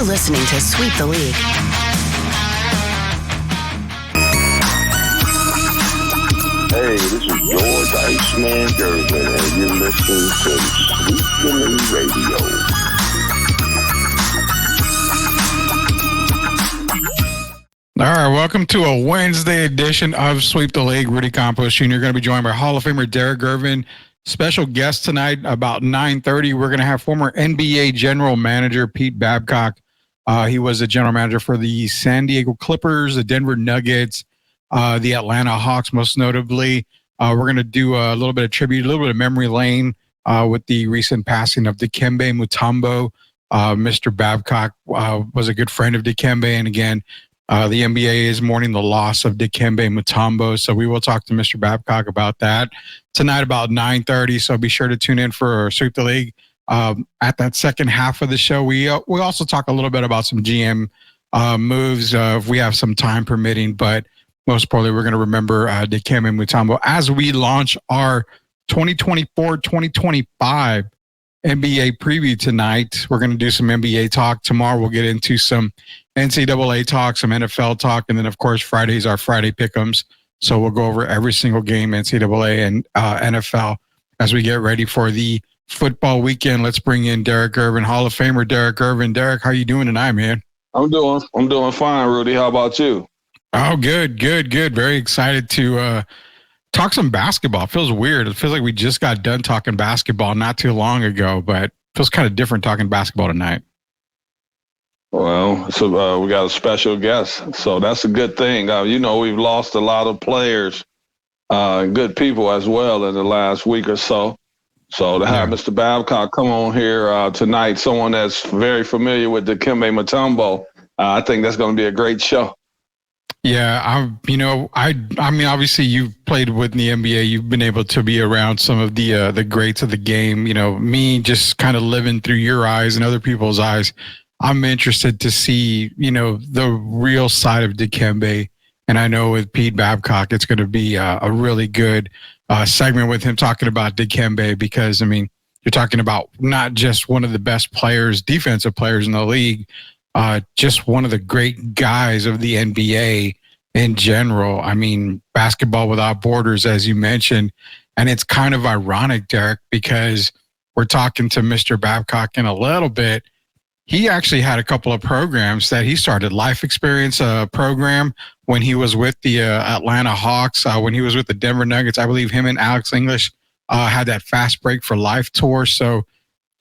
You're listening to Sweep the League. Hey, this is George Iceman Gervin, and you're listening to Sweep the League Radio. All right, welcome to a Wednesday edition of Sweep the League. Rudy Campos Jr. going to be joined by Hall of Famer Derek Gervin. Special guest tonight about 9:30. We're going to have former NBA general manager Pete Babcock. He was the general manager for the San Diego Clippers, the Denver Nuggets, the Atlanta Hawks, most notably. We're going to do a little bit of tribute, a little bit of memory lane with the recent passing of Dikembe Mutombo. Mr. Babcock was a good friend of Dikembe, and again, the NBA is mourning the loss of Dikembe Mutombo, so we will talk to Mr. Babcock about that tonight about 9:30. So be sure to tune in for Sweep the League. At that second half of the show, we also talk a little bit about some GM moves if we have some time permitting. But most importantly, we're going to remember Dikembe Mutombo as we launch our 2024-2025 NBA preview tonight. We're going to do some NBA talk tomorrow. We'll get into some NCAA talk, some NFL talk, and then of course Friday's our Friday pick'ems. So we'll go over every single game, NCAA and NFL, as we get ready for the football weekend. Let's bring in Derek Gervin, Hall of Famer Derek Gervin. Derek, how you doing tonight, man? I'm doing fine, Rudy. How about you? Oh, good. Very excited to talk some basketball. It feels weird. It feels like we just got done talking basketball not too long ago, but it feels kind of different talking basketball tonight. Well, so we got a special guest, so that's a good thing. We've lost a lot of players and good people as well in the last week or so. So to have Mr. Babcock come on here tonight, someone that's very familiar with Dikembe Mutombo, I think that's going to be a great show. Yeah, I mean, obviously you've played with the NBA. You've been able to be around some of the greats of the game. You know, me just kind of living through your eyes and other people's eyes. I'm interested to see, the real side of Dikembe. And I know with Pete Babcock, it's going to be a really good segment with him talking about Dikembe because, I mean, you're talking about not just one of the best players, defensive players in the league, just one of the great guys of the NBA in general. I mean, basketball without borders, as you mentioned. And it's kind of ironic, Derek, because we're talking to Mr. Babcock in a little bit. He actually had a couple of programs that he started. Life Experience program when he was with the Atlanta Hawks, when he was with the Denver Nuggets. I believe him and Alex English had that Fast Break for Life tour. So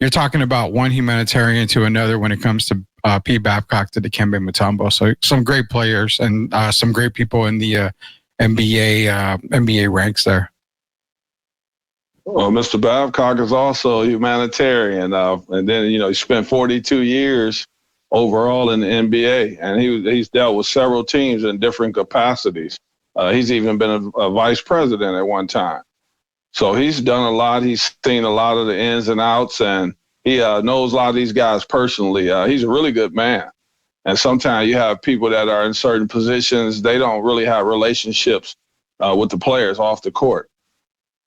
you're talking about one humanitarian to another when it comes to Pete Babcock to Dikembe Mutombo. So some great players and some great people in the NBA ranks there. Well, Mr. Babcock is also a humanitarian, and then he spent 42 years overall in the NBA, and he's dealt with several teams in different capacities. He's even been a vice president at one time. So he's done a lot. He's seen a lot of the ins and outs, and he knows a lot of these guys personally. He's a really good man. And sometimes you have people that are in certain positions, they don't really have relationships with the players off the court.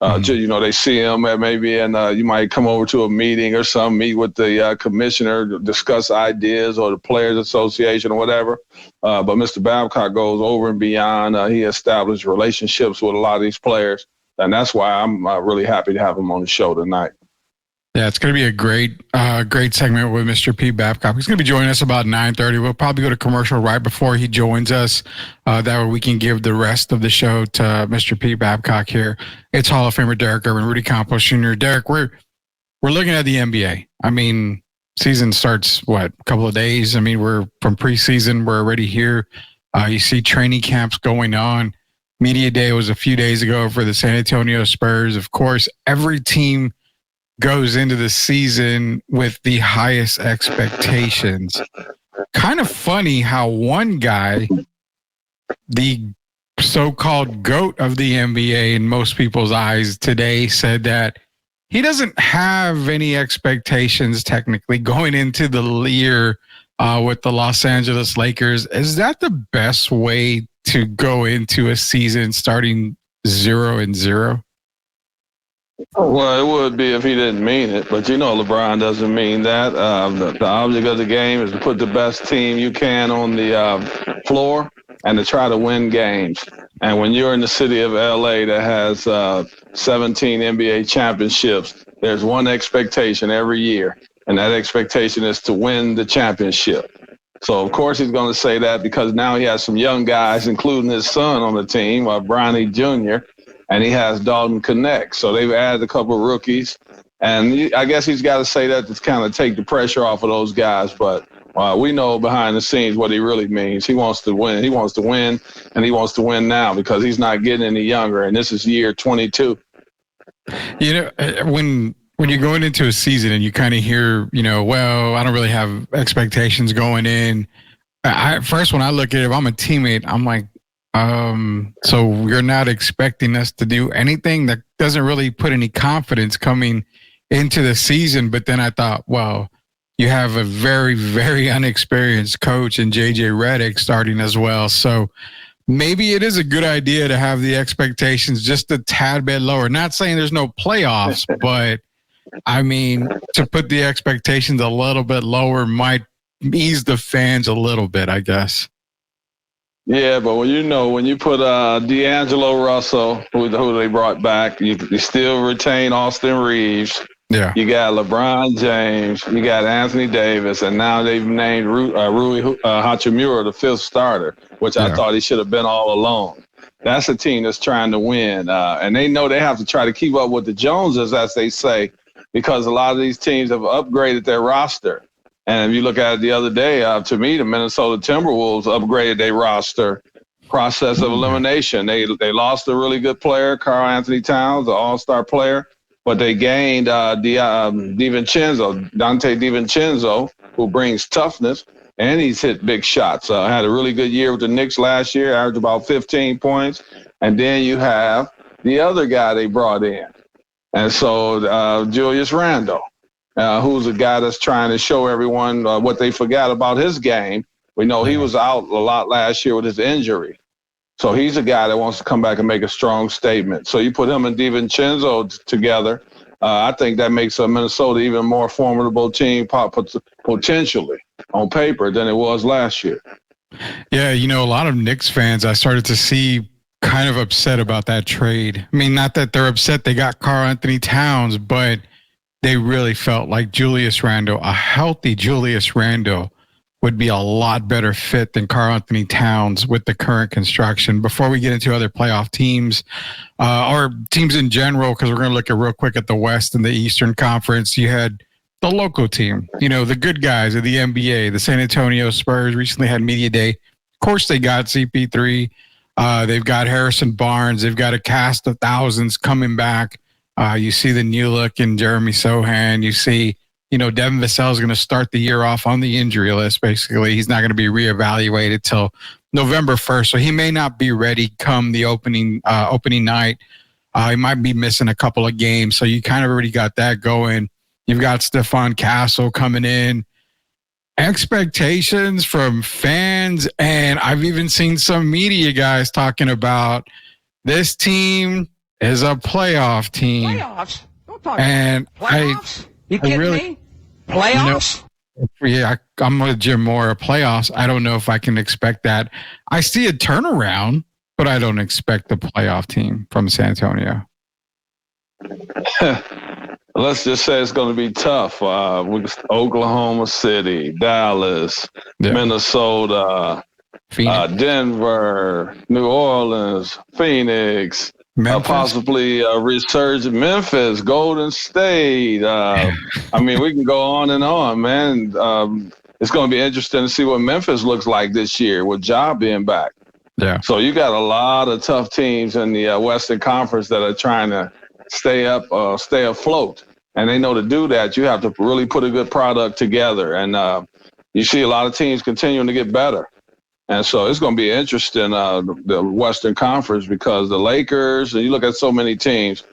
They see him maybe, and you might come over to a meeting or some, meet with the commissioner, discuss ideas or the Players Association or whatever. But Mr. Babcock goes over and beyond. He established relationships with a lot of these players, and that's why I'm really happy to have him on the show tonight. Yeah, it's going to be a great segment with Mr. Pete Babcock. He's going to be joining us about 9:30. We'll probably go to commercial right before he joins us. That way we can give the rest of the show to Mr. Pete Babcock here. It's Hall of Famer Derek Gervin, Rudy Campos Jr. Derek, we're looking at the NBA. I mean, season starts, a couple of days? I mean, we're from preseason. We're already here. You see training camps going on. Media Day was a few days ago for the San Antonio Spurs. Of course, every team goes into the season with the highest expectations. Kind of funny how one guy, the so-called GOAT of the NBA in most people's eyes today, said that he doesn't have any expectations technically going into the year with the Los Angeles Lakers. Is that the best way to go into a season starting 0-0? Well, it would be if he didn't mean it, but LeBron doesn't mean that. The object of the game is to put the best team you can on the floor and to try to win games. And when you're in the city of LA that has 17 NBA championships, there's one expectation every year, and that expectation is to win the championship. So, of course, he's going to say that because now he has some young guys, including his son on the team, Bronny Jr., and he has Dalton Connect. So they've added a couple of rookies. And I guess he's got to say that to kind of take the pressure off of those guys. But we know behind the scenes what he really means. He wants to win. He wants to win, and he wants to win now because he's not getting any younger. And this is year 22. When you're going into a season and you kind of hear, well, I don't really have expectations going in. First, when I look at it, if I'm a teammate, I'm like, so you're not expecting us to do anything? That doesn't really put any confidence coming into the season. But then I thought, well, you have a very, very unexperienced coach in JJ Redick starting as well. So maybe it is a good idea to have the expectations just a tad bit lower. Not saying there's no playoffs, but I mean, to put the expectations a little bit lower might ease the fans a little bit, I guess. Yeah, but when you put D'Angelo Russell, who they brought back, you still retain Austin Reeves. Yeah. You got LeBron James, you got Anthony Davis, and now they've named Rui Hachimura the fifth starter, which I thought he should have been all along. That's a team that's trying to win, and they know they have to try to keep up with the Joneses, as they say, because a lot of these teams have upgraded their roster. And if you look at it the other day, to me, the Minnesota Timberwolves upgraded their roster process of elimination. They lost a really good player, Karl Anthony Towns, the all-star player, but they gained Dante DiVincenzo, who brings toughness, and he's hit big shots. Had a really good year with the Knicks last year, averaged about 15 points. And then you have the other guy they brought in. And so Julius Randle. Who's a guy that's trying to show everyone what they forgot about his game. We know he was out a lot last year with his injury. So he's a guy that wants to come back and make a strong statement. So you put him and DiVincenzo together, I think that makes Minnesota even more formidable team potentially on paper than it was last year. Yeah, a lot of Knicks fans I started to see kind of upset about that trade. I mean, not that they're upset they got Karl Anthony Towns, but they really felt like Julius Randle, a healthy Julius Randle, would be a lot better fit than Karl Anthony Towns with the current construction. Before we get into other playoff teams or teams in general, because we're going to look at real quick at the West and the Eastern Conference, you had the local team, the good guys of the NBA, the San Antonio Spurs recently had media day. Of course, they got CP3. They've got Harrison Barnes. They've got a cast of thousands coming back. You see the new look in Jeremy Sohan. You see, Devin Vassell is going to start the year off on the injury list. Basically, he's not going to be reevaluated till November 1st, so he may not be ready come the opening night. He might be missing a couple of games, so you kind of already got that going. You've got Stephon Castle coming in. Expectations from fans, and I've even seen some media guys talking about this team is a playoff team. Playoffs? Don't talk and about playoffs. You kidding me? Playoffs? I'm with Jim Moore. Playoffs, I don't know if I can expect that. I see a turnaround, but I don't expect the playoff team from San Antonio. Let's just say it's going to be tough. With Oklahoma City, Dallas, Minnesota, Denver, New Orleans, Phoenix, possibly resurgent Memphis, Golden State. I mean, we can go on and on, man. It's going to be interesting to see what Memphis looks like this year with Ja being back. Yeah. So you got a lot of tough teams in the Western Conference that are trying to stay afloat. And they know to do that, you have to really put a good product together. And you see a lot of teams continuing to get better. And so it's going to be interesting, the Western Conference, because the Lakers, and you look at so many teams,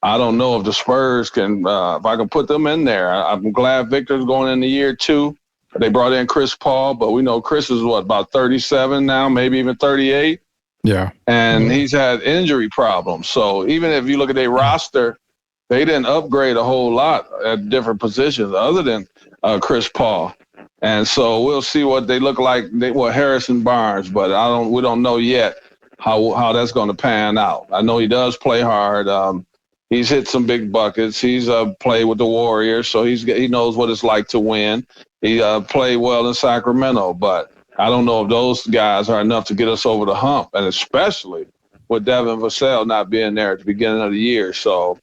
I don't know if the Spurs can, if I can put them in there. I'm glad Victor's going into year 2. They brought in Chris Paul, but we know Chris is about 37 now, maybe even 38. Yeah. And he's had injury problems. So even if you look at their roster, they didn't upgrade a whole lot at different positions other than Chris Paul. And so we'll see what they look like. Harrison Barnes, but we don't know yet how that's going to pan out. I know he does play hard. He's hit some big buckets. He's played with the Warriors, so he knows what it's like to win. He played well in Sacramento, but I don't know if those guys are enough to get us over the hump, and especially with Devin Vassell not being there at the beginning of the year. So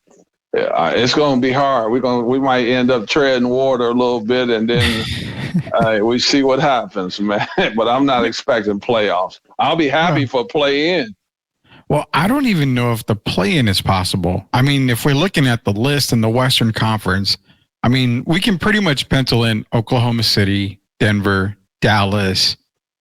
yeah, it's going to be hard. We might end up treading water a little bit, and then we see what happens, man. But I'm not expecting playoffs. I'll be happy for play-in. Well, I don't even know if the play-in is possible. I mean, if we're looking at the list in the Western Conference, I mean, we can pretty much pencil in Oklahoma City, Denver, Dallas,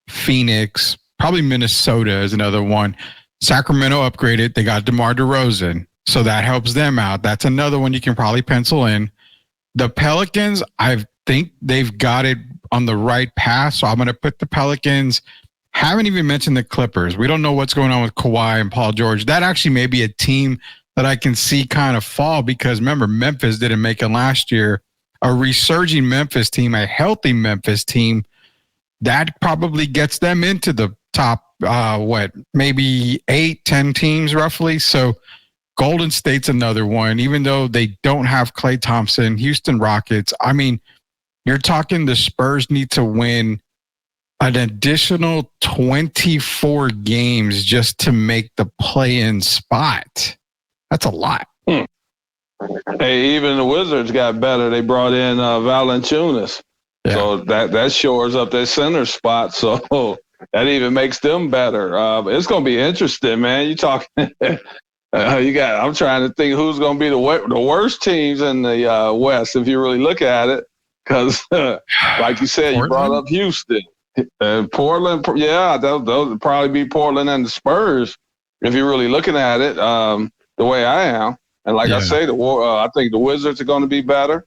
Phoenix, probably Minnesota is another one. Sacramento upgraded. They got DeMar DeRozan, so that helps them out. That's another one you can probably pencil in. The Pelicans, I think they've got it on the right path, so I'm going to put the Pelicans. Haven't even mentioned the Clippers. We don't know what's going on with Kawhi and Paul George. That actually may be a team that I can see kind of fall because, remember, Memphis didn't make it last year. A resurging Memphis team, a healthy Memphis team, that probably gets them into the top, maybe 8-10 teams roughly. So Golden State's another one, even though they don't have Klay Thompson. Houston Rockets, I mean, you're talking the Spurs need to win an additional 24 games just to make the play-in spot. That's a lot. Hey, even the Wizards got better. They brought in Valanciunas. Yeah. So that shores up their center spot. So that even makes them better. It's going to be interesting, man. You talking I'm trying to think who's going to be the worst teams in the West if you really look at it. Because, like you said, you brought up Houston. Portland, yeah, those would probably be Portland and the Spurs if you're really looking at it the way I am. And like I say, I think the Wizards are going to be better.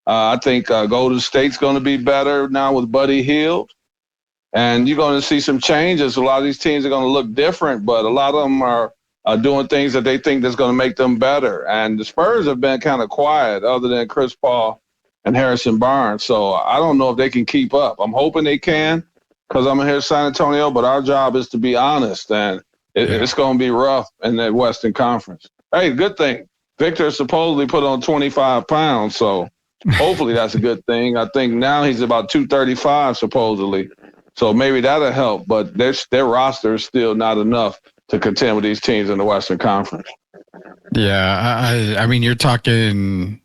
I think Golden State's going to be better now with Buddy Hield. And you're going to see some changes. A lot of these teams are going to look different, but a lot of them are doing things that they think that's going to make them better. And the Spurs have been kind of quiet other than Chris Paul and Harrison Barnes. So I don't know if they can keep up. I'm hoping they can because I'm here in San Antonio, but our job is to be honest, and it's going to be rough in that Western Conference. Hey, good thing. Victor supposedly put on 25 pounds, so hopefully that's a good thing. I think now he's about 235 supposedly, so maybe that'll help, but their roster is still not enough to contend with these teams in the Western Conference. Yeah, I mean, you're talking...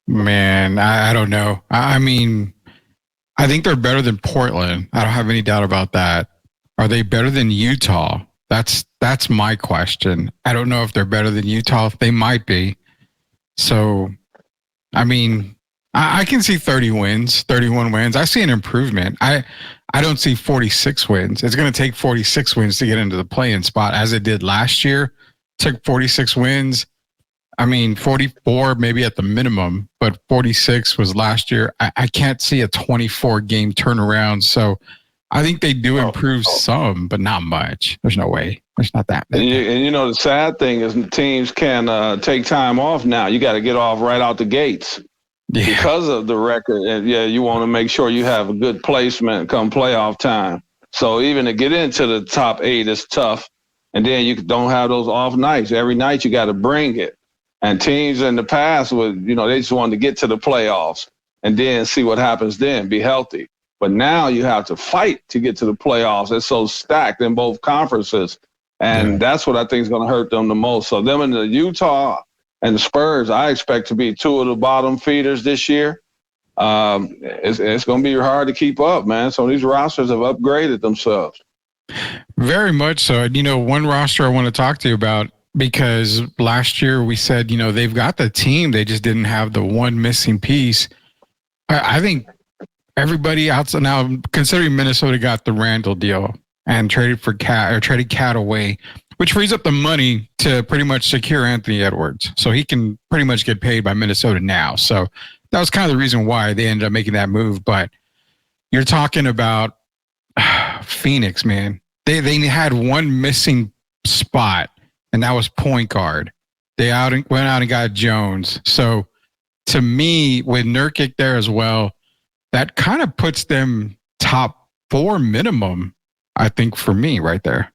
Man, I don't know. I mean, I think they're better than Portland. I don't have any doubt about that. Are they better than Utah? That's my question. I don't know if they're better than Utah. They might be. So, I mean, I can see 30 wins, 31 wins. I see an improvement. I don't see 46 wins. It's going to take 46 wins to get into the play-in spot as it did last year. Took 46 wins. I mean, 44 maybe at the minimum, but 46 was last year. I can't see a 24-game turnaround. So I think they do improve some, but not much. There's no way. There's not that many. And you know, the sad thing is teams can take time off now. You got to get off right out the gates because of the record. And, you want to make sure you have a good placement come playoff time. So even to get into the top 8 is tough. And then you don't have those off nights. Every night you got to bring it. And teams in the past would, they just wanted to get to the playoffs and then see what happens then, be healthy. But now you have to fight to get to the playoffs. It's so stacked in both conferences. And that's what I think is going to hurt them the most. So them in the Utah and the Spurs, I expect to be 2 of the bottom feeders this year. It's going to be hard to keep up, man. So these rosters have upgraded themselves. Very much so. And, one roster I want to talk to you about, because last year we said, they've got the team. They just didn't have the one missing piece. I think everybody outside now, considering Minnesota got the Randall deal and traded Cat away, which frees up the money to pretty much secure Anthony Edwards. So he can pretty much get paid by Minnesota now. So that was kind of the reason why they ended up making that move. But you're talking about Phoenix, man. They had one missing spot, and that was point guard. They went out and got Jones. So to me, with Nurkic there as well, that kind of puts them top 4 minimum, I think, for me right there.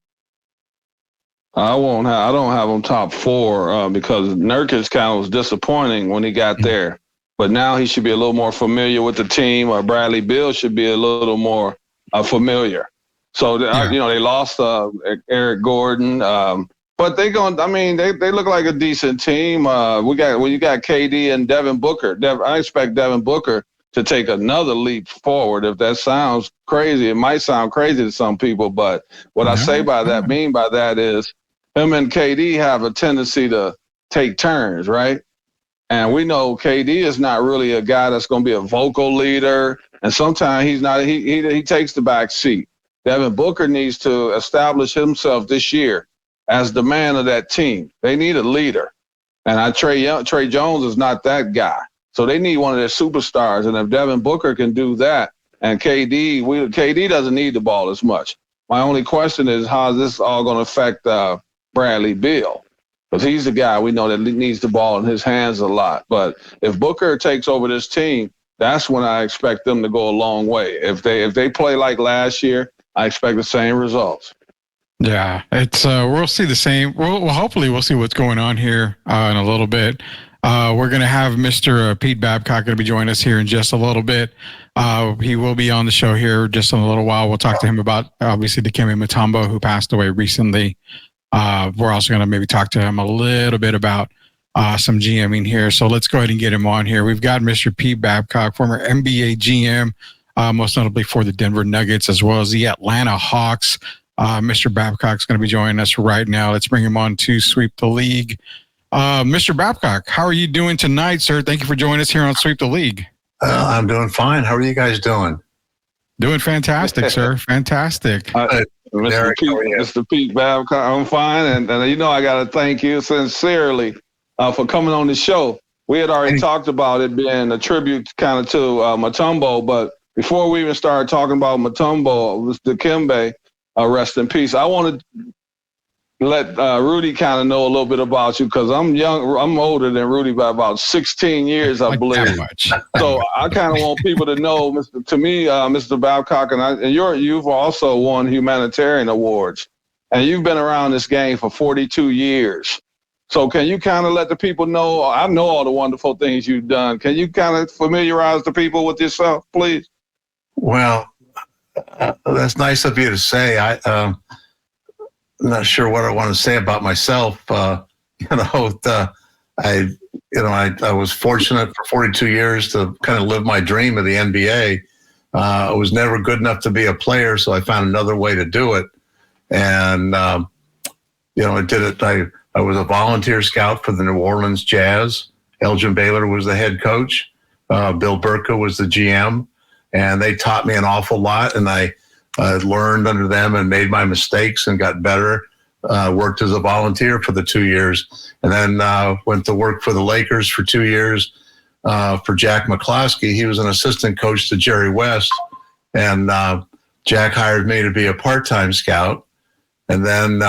I don't have them top 4 because Nurkic kind of was disappointing when he got there. But now he should be a little more familiar with the team. Or Bradley Beal should be a little more familiar. So they lost Eric Gordon, but they look like a decent team. You got KD and Devin Booker. I expect Devin Booker to take another leap forward. If that sounds crazy, it might sound crazy to some people, but what I mean by that is him and KD have a tendency to take turns, right? And we know KD is not really a guy that's going to be a vocal leader, and sometimes he's not. He takes the back seat. Devin Booker needs to establish himself this year as the man of that team. They need a leader, and Trey Jones is not that guy. So they need one of their superstars, and if Devin Booker can do that, and KD doesn't need the ball as much. My only question is how is this all going to affect Bradley Beal? Because he's the guy we know that needs the ball in his hands a lot. But if Booker takes over this team, that's when I expect them to go a long way. If they play like last year, I expect the same results. Yeah, it's we'll see the same. Hopefully we'll see what's going on here in a little bit. We're going to have Mr. Pete Babcock going to be joining us here in just a little bit. He will be on the show here just in a little while. We'll talk to him about obviously Dikembe Mutombo, who passed away recently. We're also going to maybe talk to him a little bit about some GMing here. So let's go ahead and get him on here. We've got Mr. Pete Babcock, former NBA GM, most notably for the Denver Nuggets, as well as the Atlanta Hawks. Mr. Babcock's going to be joining us right now. Let's bring him on to Sweep the League. Mr. Babcock, how are you doing tonight, sir? Thank you for joining us here on Sweep the League. I'm doing fine. How are you guys doing? Doing fantastic, sir. Fantastic. Mr. Pete Babcock, I'm fine. And I got to thank you sincerely for coming on the show. We had already talked about it being a tribute kind of to Mutombo, but before we even started talking about Mutombo, Mr. Dikembe, rest in peace. I want to let Rudy kind of know a little bit about you because I'm older than Rudy by about 16 years, I believe. That much. So I kind of want people to know, Mr. Babcock, and you've also won humanitarian awards, and you've been around this game for 42 years. So can you kind of let the people know? I know all the wonderful things you've done. Can you kind of familiarize the people with yourself, please? Well, that's nice of you to say. I'm not sure what I want to say about myself. I was fortunate for 42 years to kind of live my dream of the NBA. I was never good enough to be a player, so I found another way to do it. And, I did it. I was a volunteer scout for the New Orleans Jazz. Elgin Baylor was the head coach. Bill Burka was the GM. And they taught me an awful lot, and I learned under them and made my mistakes and got better. Worked as a volunteer for the 2 years, and then went to work for the Lakers for 2 years for Jack McCloskey. He was an assistant coach to Jerry West, and Jack hired me to be a part-time scout. And then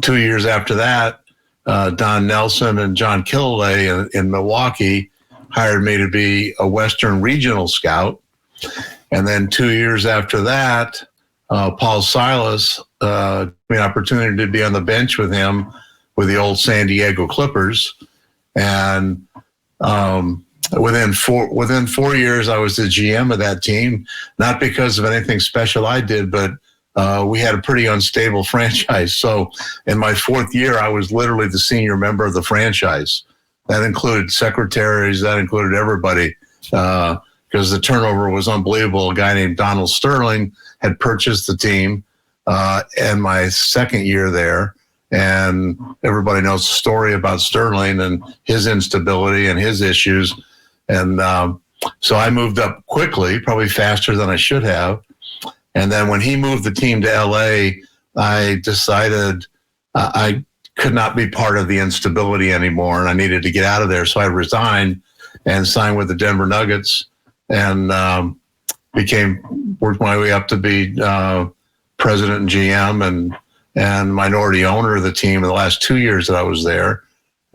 2 years after that, Don Nelson and John Killalay in Milwaukee hired me to be a Western regional scout. And then 2 years after that, Paul Silas gave me an opportunity to be on the bench with him with the old San Diego Clippers. And within 4 years, I was the GM of that team, not because of anything special I did, but we had a pretty unstable franchise. So in my 4th year, I was literally the senior member of the franchise. That included secretaries, that included everybody. Because the turnover was unbelievable. A guy named Donald Sterling had purchased the team in my 2nd year there. And everybody knows the story about Sterling and his instability and his issues. And so I moved up quickly, probably faster than I should have. And then when he moved the team to LA, I decided I could not be part of the instability anymore, and I needed to get out of there. So I resigned and signed with the Denver Nuggets. And worked my way up to be president and GM and minority owner of the team in the last 2 years that I was there.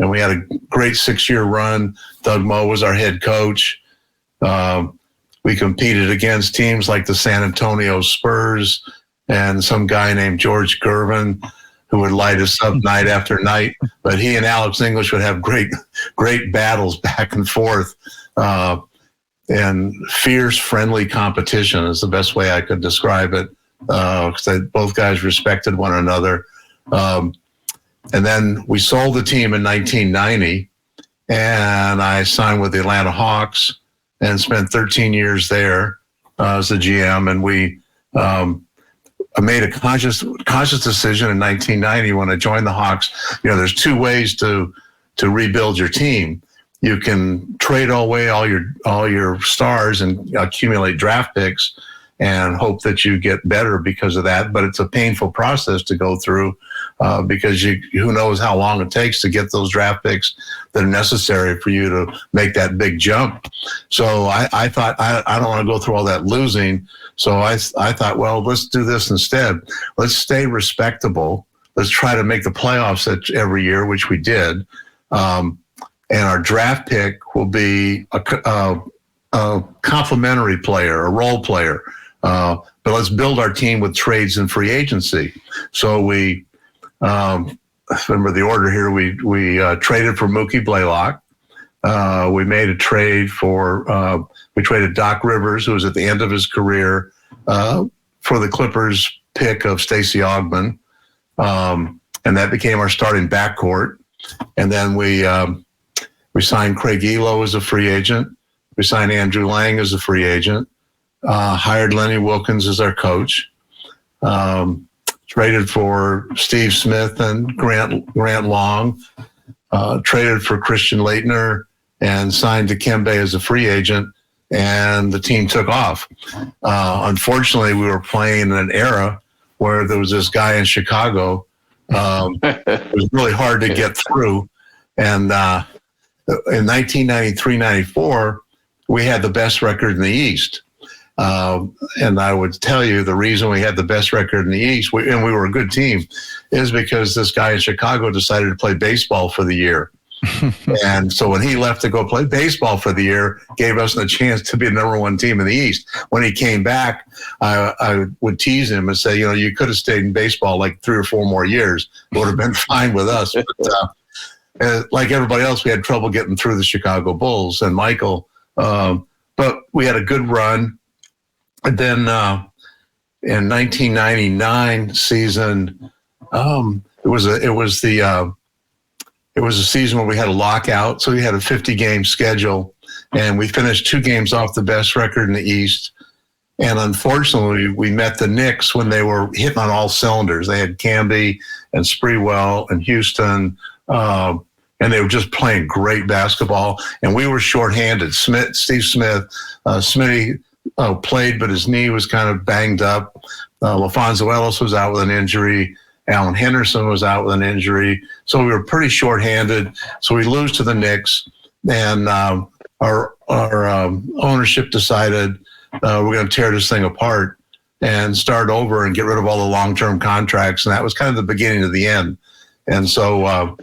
and we had a great 6-year run. Doug Moe was our head coach. We competed against teams like the San Antonio Spurs and some guy named George Gervin, who would light us up night after night. But he and Alex English would have great battles back and forth. And fierce, friendly competition is the best way I could describe it, because both guys respected one another. And then we sold the team in 1990, and I signed with the Atlanta Hawks and spent 13 years there as a GM. And I made a conscious decision in 1990 when I joined the Hawks. There's two ways to rebuild your team. You can trade away all your stars and accumulate draft picks and hope that you get better because of that. But it's a painful process to go through because who knows how long it takes to get those draft picks that are necessary for you to make that big jump. So I thought, I don't want to go through all that losing. So I thought, well, let's do this instead. Let's stay respectable. Let's try to make the playoffs every year, which we did. And our draft pick will be a complementary player, a role player. But let's build our team with trades and free agency. So we, remember the order here, we traded for Mookie Blaylock. We made a trade we traded Doc Rivers, who was at the end of his career, for the Clippers pick of Stacey Augmon. And that became our starting backcourt. And then we signed Craig Elo as a free agent. We signed Andrew Lang as a free agent. Hired Lenny Wilkins as our coach. Traded for Steve Smith and Grant Long. Traded for Christian Laettner and signed Dikembe as a free agent. And the team took off. Unfortunately, we were playing in an era where there was this guy in Chicago. It was really hard to get through. And in 1993-94, we had the best record in the East. And I would tell you the reason we had the best record in the East, and we were a good team, is because this guy in Chicago decided to play baseball for the year. And so when he left to go play baseball for the year, gave us the chance to be the number one team in the East. When he came back, I would tease him and say, you could have stayed in baseball like 3 or 4 more years. It would have been fine with us. But like everybody else, we had trouble getting through the Chicago Bulls and Michael. But we had a good run. And then in 1999 season, it was a season where we had a lockout. So we had a 50-game schedule, and we finished 2 games off the best record in the East. And unfortunately, we met the Knicks when they were hitting on all cylinders. They had Camby and Sprewell and Houston, and they were just playing great basketball. And we were shorthanded. Steve Smith, Smitty played, but his knee was kind of banged up. LaFonso Ellis was out with an injury. Alan Henderson was out with an injury. So we were pretty shorthanded. So we lose to the Knicks, and our ownership decided we're going to tear this thing apart and start over and get rid of all the long-term contracts. And that was kind of the beginning of the end. And so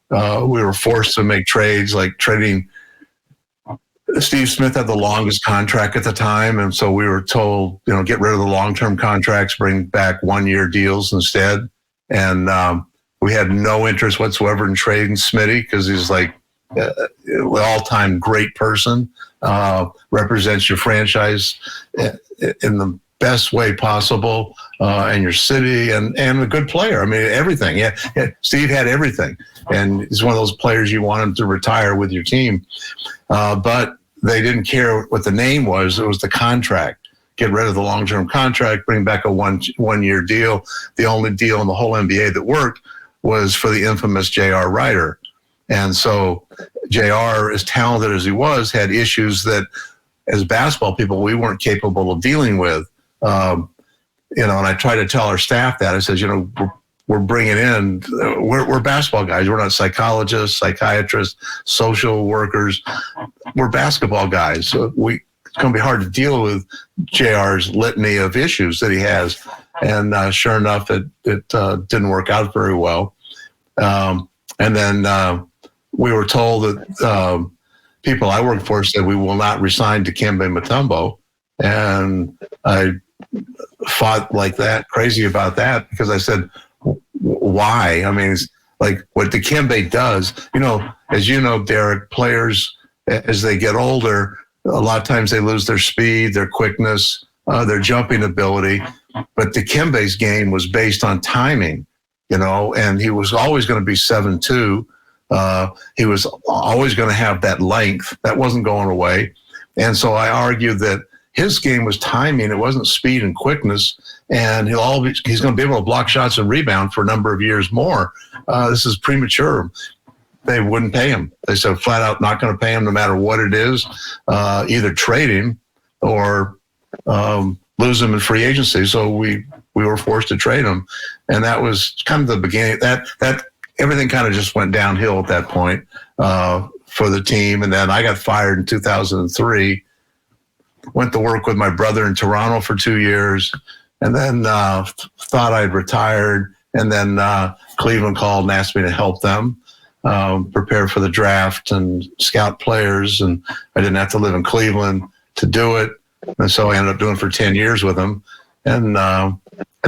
we were forced to make trades, like trading. Steve Smith had the longest contract at the time, and so we were told, get rid of the long-term contracts, bring back 1-year deals instead. And we had no interest whatsoever in trading Smitty because he's like an all-time great person, represents your franchise in the best way possible, and your city, and a good player. I mean, everything. Yeah, Steve had everything, and he's one of those players you want him to retire with your team. But they didn't care what the name was. It was the contract. Get rid of the long-term contract, bring back a one-year deal. The only deal in the whole NBA that worked was for the infamous J.R. Rider. And so J.R., as talented as he was, had issues that, as basketball people, we weren't capable of dealing with. And I try to tell our staff that. I said, we're bringing in, we're basketball guys. We're not psychologists, psychiatrists, social workers. We're basketball guys. So it's going to be hard to deal with JR's litany of issues that he has. And sure enough, it didn't work out very well. And then we were told that people I worked for said we will not resign Dikembe Mutombo, and I fought like that, crazy about that, because I said, why? I mean, it's like what Dikembe does, as you know, Derek, players, as they get older, a lot of times they lose their speed, their quickness, their jumping ability. But Dikembe's game was based on timing, and he was always going to be 7'2". He was always going to have that length. That wasn't going away. And so I argued that his game was timing. It wasn't speed and quickness. And he's going to be able to block shots and rebound for a number of years more. This is premature. They wouldn't pay him. They said flat out not going to pay him no matter what it is, either trade him or lose him in free agency. So we were forced to trade him. And that was kind of the beginning. That everything kind of just went downhill at that point for the team. And then I got fired in 2003, went to work with my brother in Toronto for 2 years, and then thought I'd retired. And then Cleveland called and asked me to help them prepare for the draft and scout players. And I didn't have to live in Cleveland to do it. And so I ended up doing it for 10 years with them. And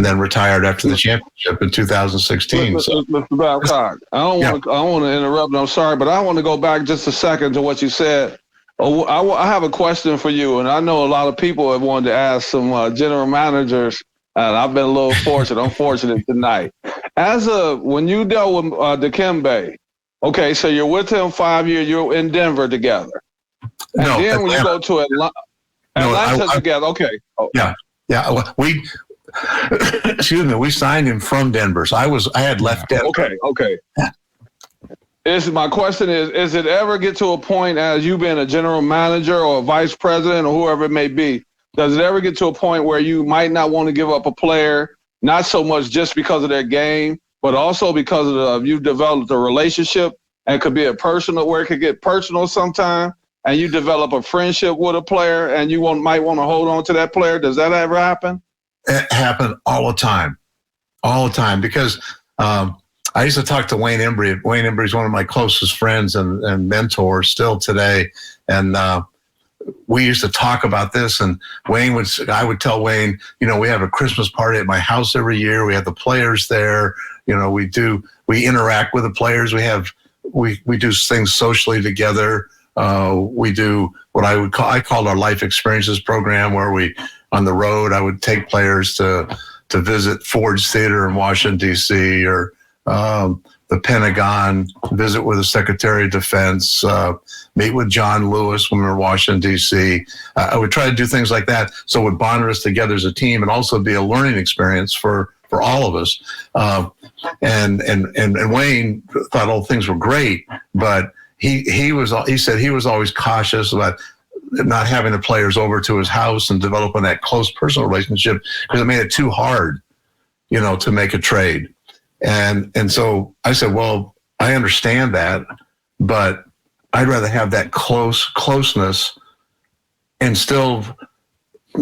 then retired after the championship in 2016. Mr. Babcock, I don't want to interrupt. I'm sorry, but I want to go back just a second to what you said. I have a question for you, and I know a lot of people have wanted to ask some general managers, and I've been a little unfortunate tonight. When you dealt with Dikembe, okay, so you're with him 5 years, you're in Denver together. And then Atlanta. When you go to Atlanta together, okay. Oh. Yeah. We signed him from Denver. So I had left Denver. Okay. My question is it ever get to a point, as you being a general manager or a vice president or whoever it may be, does it ever get to a point where you might not want to give up a player, not so much just because of their game, but also because you've developed a relationship, and it could be where it could get personal sometime, and you develop a friendship with a player and you might want to hold on to that player? Does that ever happen? It happened all the time, because I used to talk to Wayne Embry. Wayne Embry is one of my closest friends and mentors still today. And we used to talk about this, and I would tell Wayne, we have a Christmas party at my house every year. We have the players there. We interact with the players. We do things socially together. We do what I called our life experiences program, where on the road, I would take players to visit Ford's Theater in Washington, D.C., or the Pentagon, visit with the Secretary of Defense, meet with John Lewis when we were in Washington, D.C. I would try to do things like that so it would bond us together as a team and also be a learning experience for all of us. And Wayne thought all things were great, but he said he was always cautious about not having the players over to his house and developing that close personal relationship, because it made it too hard, to make a trade. And so I said, well, I understand that, but I'd rather have that closeness and still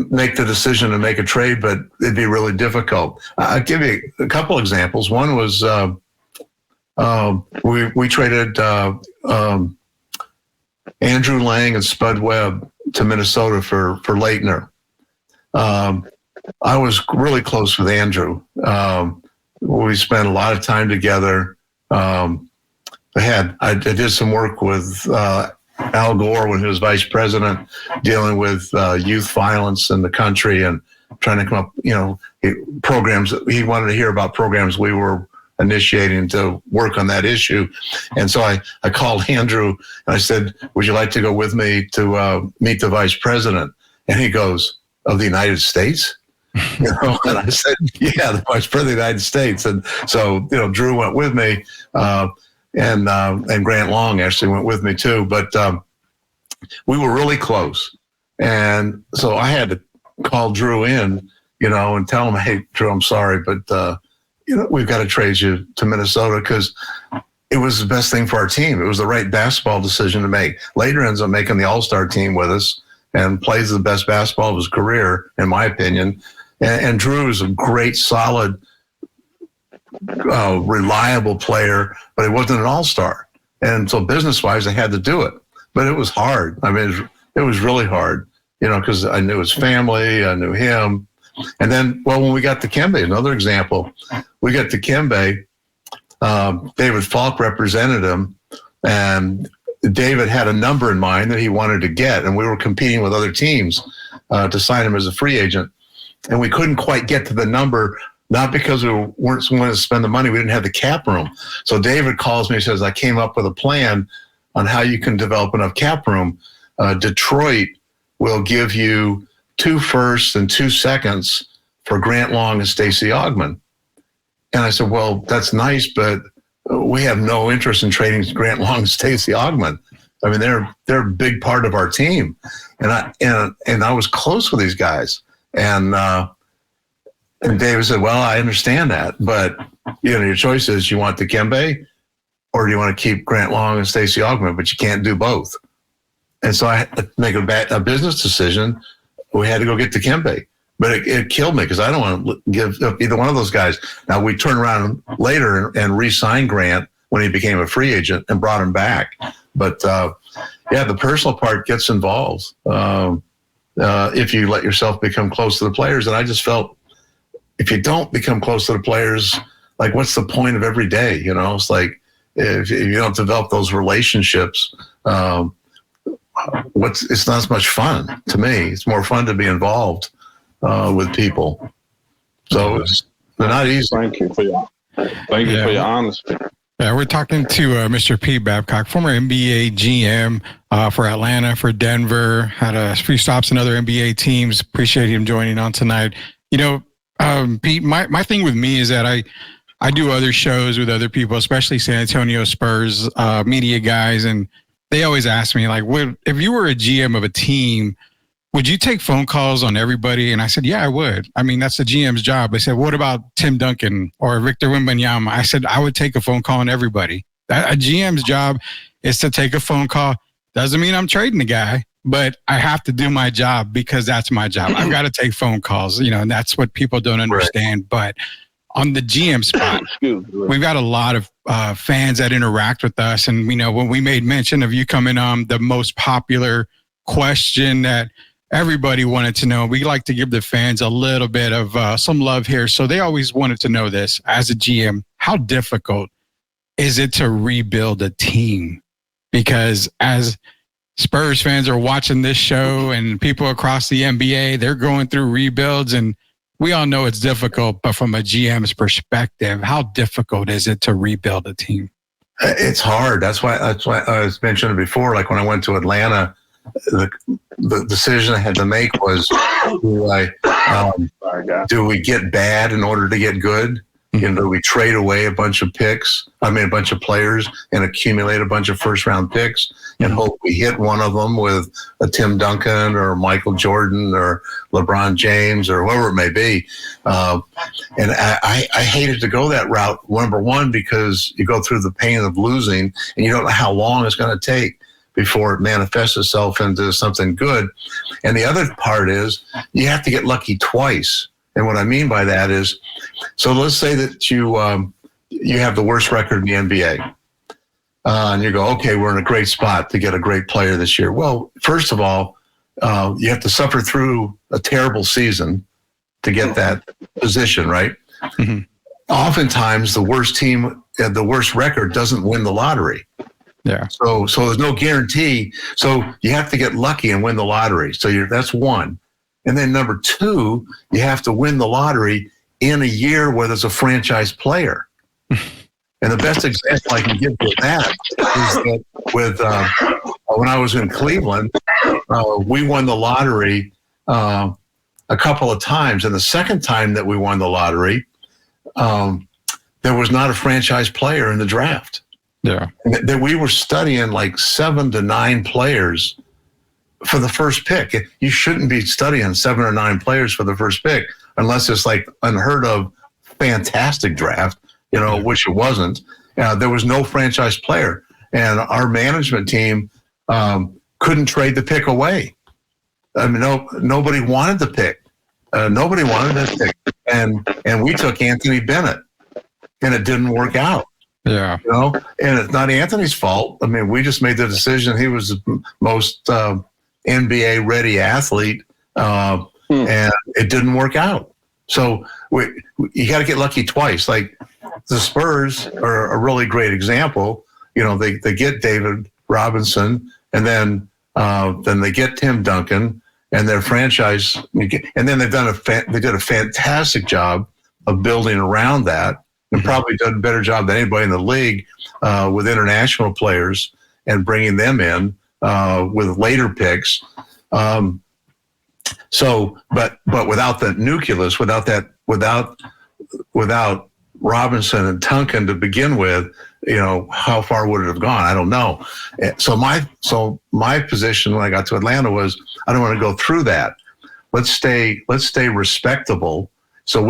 make the decision to make a trade, but it'd be really difficult. I'll give you a couple examples. One was we traded Andrew Lang and Spud Webb to Minnesota for Leitner. I was really close with Andrew. We spent a lot of time together. I did some work with Al Gore when he was vice president, dealing with youth violence in the country and trying to come up, programs. He wanted to hear about programs we were initiating to work on that issue. And so I called Andrew and I said, would you like to go with me to meet the vice president? And he goes, of the United States? And I said, yeah, the vice president of the United States. And so, Drew went with me, and Grant Long actually went with me too. But we were really close. And so I had to call Drew in, and tell him, hey, Drew, I'm sorry, but we've got to trade you to Minnesota, because it was the best thing for our team. It was the right basketball decision to make. Later ends up making the All-Star team with us and plays the best basketball of his career, in my opinion. And Drew is a great, solid, reliable player, but he wasn't an All-Star. And so business-wise, I had to do it. But it was hard. I mean, it was really hard, because I knew his family, I knew him. And then, when we got Dikembe, another example, we got Dikembe, David Falk represented him, and David had a number in mind that he wanted to get, and we were competing with other teams to sign him as a free agent. And we couldn't quite get to the number, not because we weren't willing to spend the money. We didn't have the cap room. So David calls me and says, I came up with a plan on how you can develop enough cap room. Detroit will give you 2 firsts and 2 seconds for Grant Long and Stacey Augmon. And I said, well, that's nice, but we have no interest in trading Grant Long and Stacey Augmon. I mean, they're a big part of our team. And I was close with these guys. And David said, well, I understand that, but your choice is, you want Dikembe or do you want to keep Grant Long and Stacey Augmon, but you can't do both. And so I had to make a business decision. We had to go get Dikembe, but it killed me because I don't want to give up either one of those guys. Now we turned around later and re-signed Grant when he became a free agent and brought him back. But the personal part gets involved if you let yourself become close to the players. And I just felt, if you don't become close to the players, like, what's the point of every day? It's like, if you don't develop those relationships, it's not as much fun to me. It's more fun to be involved with people. So they're not easy. Thank you for your honesty. Yeah, we're talking to Mr. Pete Babcock, former NBA GM for Atlanta, for Denver, had a few stops in other NBA teams. Appreciate him joining on tonight. Pete, my thing with me is that I do other shows with other people, especially San Antonio Spurs media guys, and they always ask me, like, if you were a GM of a team, would you take phone calls on everybody? And I said, yeah, I would. I mean, that's the GM's job. They said, what about Tim Duncan or Victor Wembanyama? I said, I would take a phone call on everybody. A GM's job is to take a phone call. Doesn't mean I'm trading the guy, but I have to do my job because that's my job. I've got to take phone calls, and that's what people don't understand. Right. But on the GM spot, we've got a lot of fans that interact with us. And, when we made mention of you coming on, the most popular question that everybody wanted to know, we like to give the fans a little bit of some love here. So they always wanted to know this. As a GM, how difficult is it to rebuild a team? Because as Spurs fans are watching this show and people across the NBA, they're going through rebuilds, and we all know it's difficult, but from a GM's perspective, how difficult is it to rebuild a team? It's hard. That's why I was mentioning before, like when I went to Atlanta, the decision I had to make was, do we get bad in order to get good? Do we trade away a bunch of players and accumulate a bunch of first-round picks and hope we hit one of them with a Tim Duncan or Michael Jordan or LeBron James or whoever it may be? And I hated to go that route, number one, because you go through the pain of losing and you don't know how long it's going to take before it manifests itself into something good. And the other part is you have to get lucky twice. And what I mean by that is, so let's say that you have the worst record in the NBA. And you go, okay, we're in a great spot to get a great player this year. Well, first of all, you have to suffer through a terrible season to get that position, right? Mm-hmm. Oftentimes, the worst team, the worst record doesn't win the lottery. Yeah. So there's no guarantee. So you have to get lucky and win the lottery. So that's one. And then number two, you have to win the lottery in a year where there's a franchise player. And the best example I can give you of that is that with when I was in Cleveland, we won the lottery a couple of times. And the second time that we won the lottery, there was not a franchise player in the draft. Yeah. That we were studying like 7 to 9 players for the first pick. You shouldn't be studying 7 or 9 players for the first pick unless it's like unheard of fantastic draft, which it wasn't. There was no franchise player, and our management team couldn't trade the pick away. I mean, nobody wanted the pick. Nobody wanted that pick, and we took Anthony Bennett, and it didn't work out. Yeah. You know, and it's not Anthony's fault. I mean, we just made the decision. He was the most NBA ready athlete, and it didn't work out. So you got to get lucky twice. Like the Spurs are a really great example. You know, they get David Robinson, and then they get Tim Duncan, and their franchise, and then they did a fantastic job of building around that, and probably done a better job than anybody in the league with international players and bringing them in with later picks. So, but without the nucleus, without Robinson and Duncan to begin with, you know, how far would it have gone? I don't know. So my position when I got to Atlanta was, I don't want to go through that. Let's stay respectable. So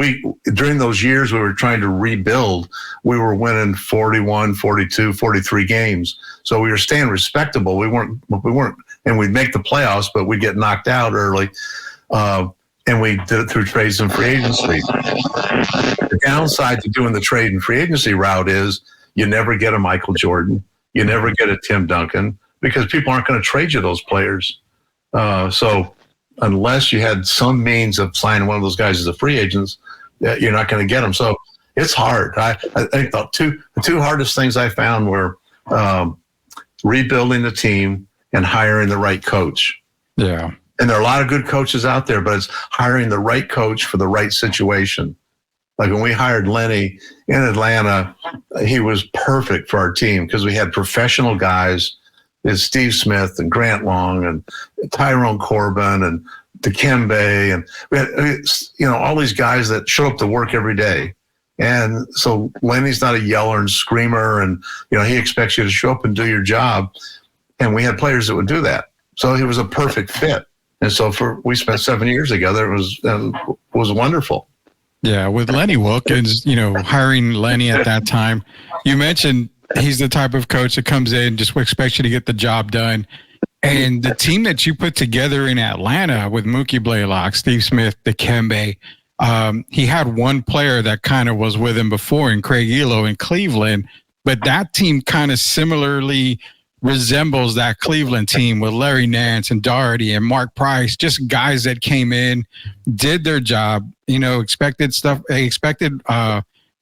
during those years we were trying to rebuild, we were winning 41, 42, 43 games. So we were staying respectable. We weren't, and we'd make the playoffs, but we'd get knocked out early. And we did it through trades and free agency. The downside to doing the trade and free agency route is you never get a Michael Jordan. You never get a Tim Duncan because people aren't going to trade you those players. So unless you had some means of signing one of those guys as a free agents, you're not going to get them. So it's hard. I think the two hardest things I found were rebuilding the team and hiring the right coach. Yeah. And there are a lot of good coaches out there, but it's hiring the right coach for the right situation. Like when we hired Lenny in Atlanta, he was perfect for our team because we had professional guys. There's Steve Smith and Grant Long and Tyrone Corbin and Dikembe, and we had, you know, all these guys that show up to work every day. And so Lenny's not a yeller and screamer, and you know he expects you to show up and do your job. And we had players that would do that, so he was a perfect fit. And so we spent 7 years together. It was wonderful. Yeah, with Lenny Wilkins, you know, hiring Lenny at that time, you mentioned he's the type of coach that comes in, just expects you to get the job done. And the team that you put together in Atlanta with Mookie Blaylock, Steve Smith, Dikembe, he had one player that kind of was with him before in Craig Elo in Cleveland, but that team kind of similarly resembles that Cleveland team with Larry Nance and Doherty and Mark Price, just guys that came in, did their job, you know, expected stuff. They expected,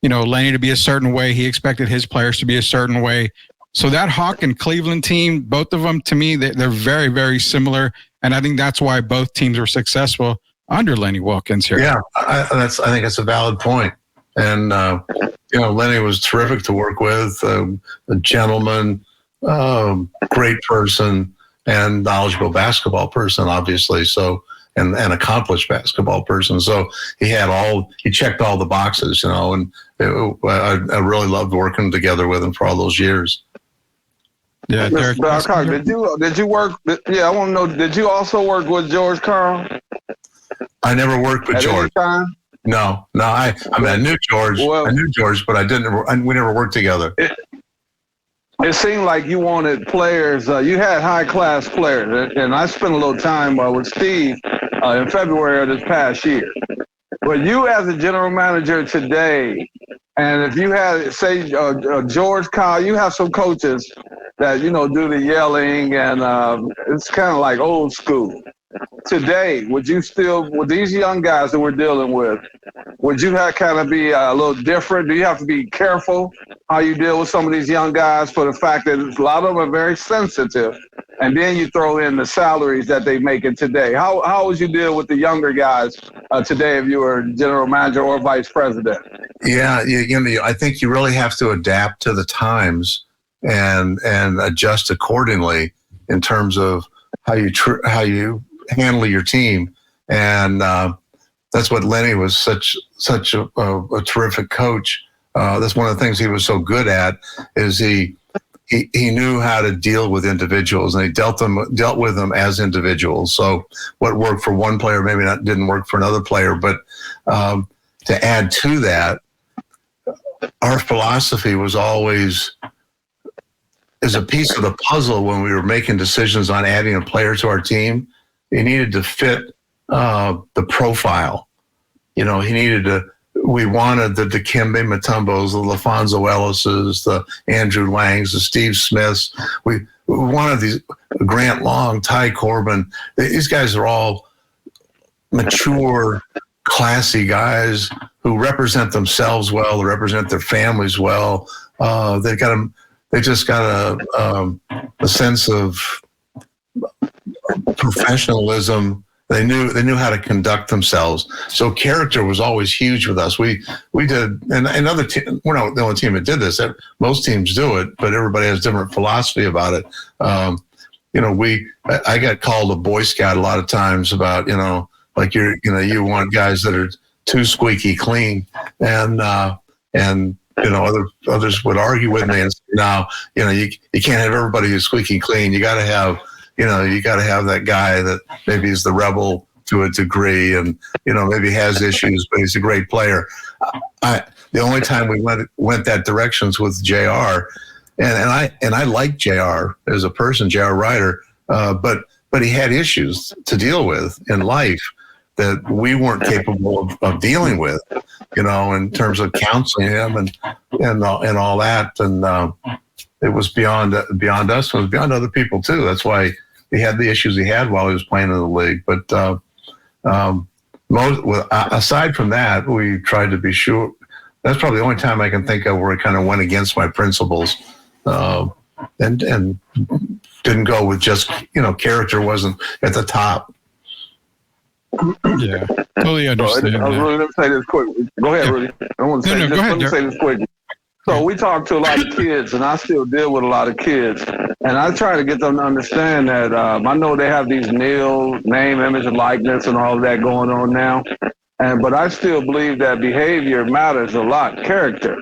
you know, Lenny to be a certain way. He expected his players to be a certain way. So that Hawk and Cleveland team, both of them, to me, they're very, very similar. And I think that's why both teams were successful under Lenny Wilkins here. Yeah, I think that's a valid point. And, you know, Lenny was terrific to work with, a gentleman, great person, and knowledgeable basketball person, obviously. So, and accomplished basketball person. So he checked all the boxes, you know, and I really loved working together with him for all those years. Yeah, Derek, Babcock, did you work? Yeah, I want to know. Did you also work with George Karl? I never worked with George. No. I mean, I knew George. Well, I knew George, but we never worked together. It seemed like you wanted players. You had high-class players, and I spent a little time with Steve in February of this past year. But you, as a general manager today, and if you had, say, George Karl, you have some coaches that, you know, do the yelling, and it's kind of like old school. Today, would you still, with these young guys that we're dealing with, would you have kind of be a little different? Do you have to be careful how you deal with some of these young guys for the fact that a lot of them are very sensitive, and then you throw in the salaries that they make in today? How would you deal with the younger guys today if you were general manager or vice president? Yeah, you know, I think you really have to adapt to the times and adjust accordingly in terms of how you handle your team. And that's what Lenny was such a terrific coach. That's one of the things he was so good at, is he knew how to deal with individuals, and he dealt with them as individuals. So what worked for one player maybe didn't work for another player. But to add to that, our philosophy was always, as a piece of the puzzle when we were making decisions on adding a player to our team, he needed to fit the profile. You know, he needed to we wanted the Dikembe Mutombos, the LaFonso Ellises, the Andrew Langs, the Steve Smiths. We wanted these Grant Long, Ty Corbin. These guys are all mature, classy guys who represent themselves well, they represent their families well. They just got a sense of professionalism. They knew how to conduct themselves. So character was always huge with us. We did, and other we're not the only team that did this. Most teams do it, but everybody has different philosophy about it. I got called a Boy Scout a lot of times about, like you want guys that are too squeaky clean, and others would argue with me and say, no, you can't have everybody who's squeaky clean. You got to have that guy that maybe is the rebel to a degree and, maybe has issues, but he's a great player. The only time we went that directions with JR, and I like JR as a person, JR Ryder, but he had issues to deal with in life that we weren't capable of dealing with, in terms of counseling him and all that. And it was beyond us. It was beyond other people too. That's why he had the issues he had while he was playing in the league. But aside from that, we tried to be sure. That's probably the only time I can think of where I kind of went against my principles, and didn't go with just, character wasn't at the top. Yeah, totally understand. I was really going to say this quick. Go ahead, Rudy. I want to say, let me say this quick. So we talk to a lot of kids, and I still deal with a lot of kids, and I try to get them to understand that I know they have these name, image, and likeness, and all of that going on now, but I still believe that behavior matters a lot, character.